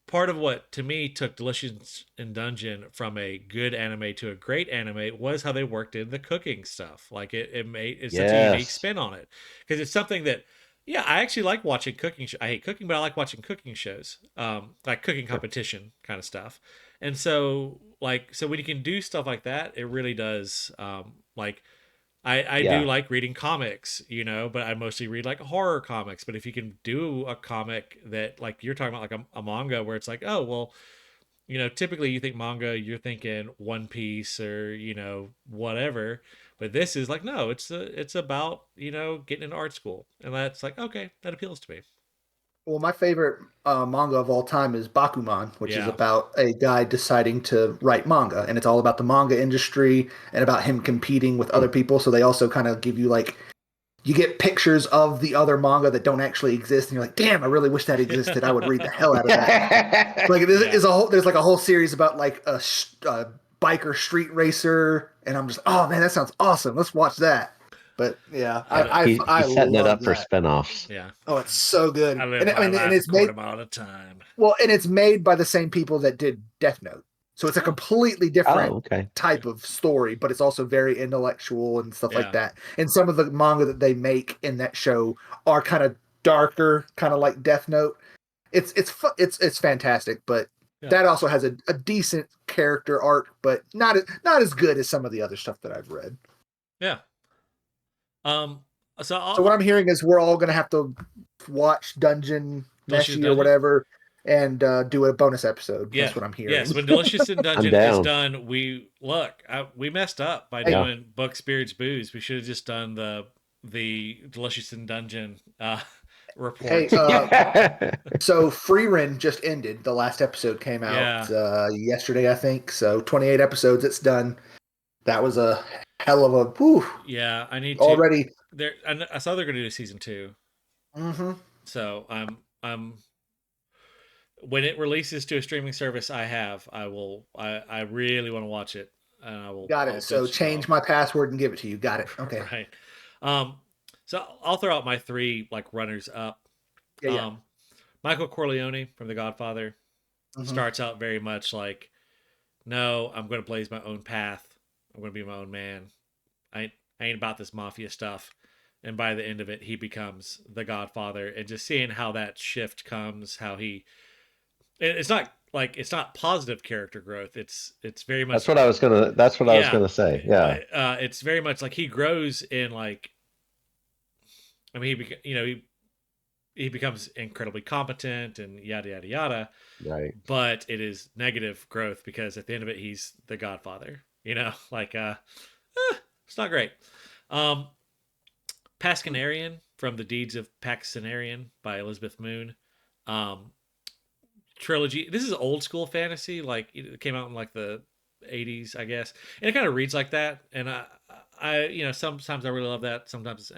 part of what to me took Delicious in Dungeon from a good anime to a great anime was how they worked in the cooking stuff. Like it made it's such a unique spin on it because it's something that I actually like watching cooking. I hate cooking, but I like watching cooking shows, like cooking competition kind of stuff. And so when you can do stuff like that, it really does. I do like reading comics, but I mostly read like horror comics. But if you can do a comic that like you're talking about, like a manga where it's like, oh, well, typically you think manga, you're thinking One Piece or, whatever. But this is like, no, it's about, getting into art school. And that's like, okay, that appeals to me. Well, my favorite manga of all time is Bakuman, which is about a guy deciding to write manga. And it's all about the manga industry and about him competing with other people. So they also kind of give you like, you get pictures of the other manga that don't actually exist. And you're like, damn, I really wish that existed. I would read the hell out of that. Like there's like a whole series about like a biker street racer. And I'm just, oh man, that sounds awesome. Let's watch that. But yeah, he's setting it up that. for spinoffs. Yeah. Oh, it's so good. And it's made all time. Well, and it's made by the same people that did Death Note. So it's a completely different type of story, but it's also very intellectual and stuff like that. And some of the manga that they make in that show are kind of darker, kind of like Death Note. It's fantastic, but that also has a decent character arc, but not as good as some of the other stuff that I've read. Yeah. So what I'm hearing is we're all gonna have to watch Dungeon Meshi or whatever and do a bonus episode. Yeah. That's what I'm Yes. hearing. When Delicious in I'm Dungeon is down. done, we messed up by Hey, Yeah. doing Book Spirits Booze. We should have just done the Delicious in Dungeon hey, report. so Free Run just ended. The last episode came out Yeah. yesterday, I think. So 28 episodes. It's done. That was a hell of a whew, Yeah. I need to. already. I saw they're going to do season 2. Hmm. So I'm when it releases to a streaming service I really want to watch it, and Got I'll it. So bitch change y'all. my password and give it to you. Got it. Okay. Right. Um so I'll throw out my 3 like runners up. Yeah, yeah. Um Michael Corleone from The Godfather Hmm. starts out very much like, no, I'm going to blaze my own path. I'm going to be my own man. I ain't about this mafia stuff. And by the end of it, he becomes the Godfather, and just seeing how that shift comes, how it's not positive character growth. It's very That's much, what I was gonna. That's what I was yeah. gonna say. Yeah. It's very much like he grows in like, I mean, he becomes incredibly competent and yada yada yada, Right. but it is negative growth because at the end of it, he's the Godfather. Like it's not great. Um, Pascanarian from The Deeds of Pascanarian by Elizabeth Moon. Um, Trilogy. This is old school fantasy. Like it came out in like the 80s, I guess, and it kind of reads like that. And sometimes I really love that. Sometimes,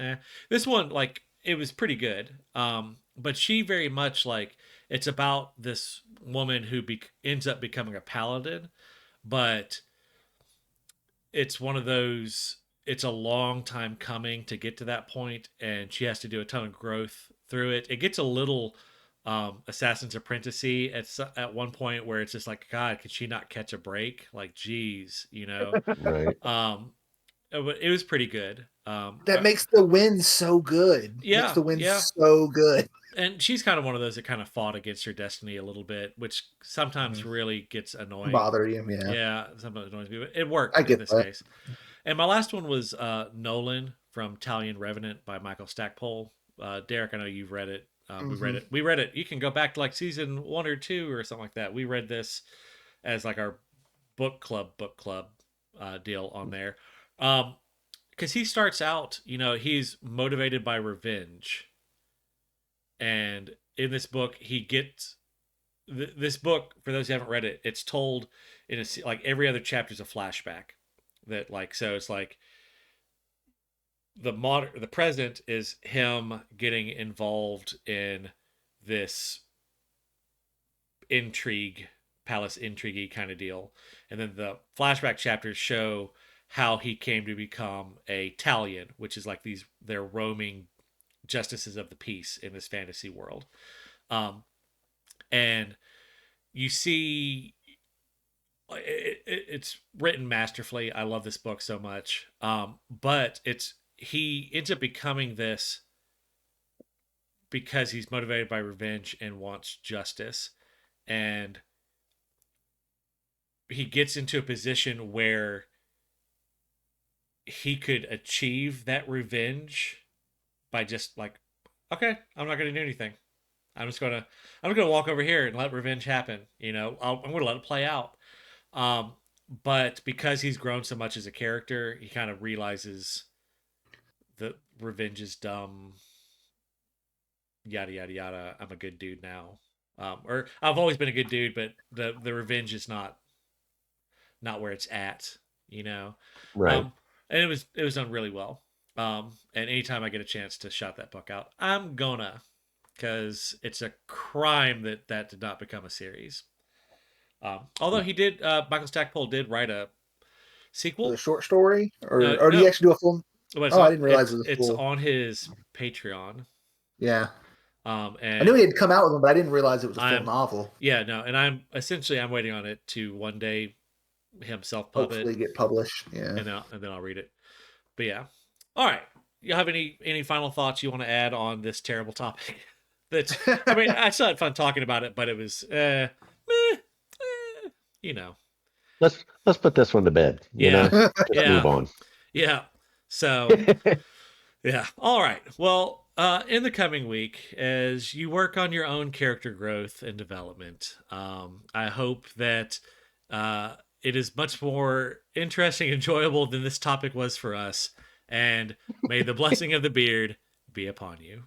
This one, like, it was pretty good. But she very much like it's about this woman who ends up becoming a paladin, but it's one of those. It's a long time coming to get to that point, and she has to do a ton of growth through it. It gets a little Assassin's Apprenticey at one point where it's just like, God, could she not catch a break? Like, geez. Right. Um, it was pretty good. That makes the win so good. Makes Yeah, the win yeah. so good. And she's kind of one of those that kind of fought against her destiny a little bit, which sometimes Mhm. really gets annoying. Bother you, yeah. Yeah, sometimes annoys me, but it worked I in get this that. case. And my last one was Nolan from Italian Revenant by Michael Stackpole. Derek, I know you've read it. We read Hmm. it. We read it. You can go back to like season 1 or 2 or something like that. We read this as like our book club deal on there. Because he starts out, he's motivated by revenge, and in this book, he gets this book. For those who haven't read it, it's told in like every other chapter is a flashback. That like so it's like the present is him getting involved in this intrigue, palace intrigue kind of deal, and then the flashback chapters show how he came to become a Talion, which is like they're roaming justices of the peace in this fantasy world. And you see it's written masterfully. I love this book so much. But he ends up becoming this because he's motivated by revenge and wants justice, and he gets into a position where he could achieve that revenge by just like, okay, I'm not going to do anything. I'm just gonna walk over here and let revenge happen. I'm gonna let it play out. Um, but because he's grown so much as a character, he kind of realizes that revenge is dumb. Yada yada yada. I'm a good dude now, or I've always been a good dude, but the revenge is not where it's at. You know, Right. um, and it was done really well. And anytime I get a chance to shout that book out, I'm gonna, because it's a crime that did not become a series. Although Michael Stackpole did write a The sequel. short story, No, or do you no, actually do a full? but Oh, I didn't realize it was it's full. on his Patreon. Yeah, I knew And he had come out with one, but I didn't realize it was a full I'm novel. yeah, no, and I'm waiting on it to one day himself pub it, Hopefully, get published. Yeah. and then I'll read it. But yeah, all right. You have any final thoughts you want to add on this terrible topic? That's I mean, I still had fun talking about it, but it was meh, you know. Let's put this one to bed. Yeah, Just move yeah, on. yeah. So yeah. All right. Well, In the coming week, as you work on your own character growth and development, I hope that it is much more interesting and enjoyable than this topic was for us. And may the blessing of the beard be upon you.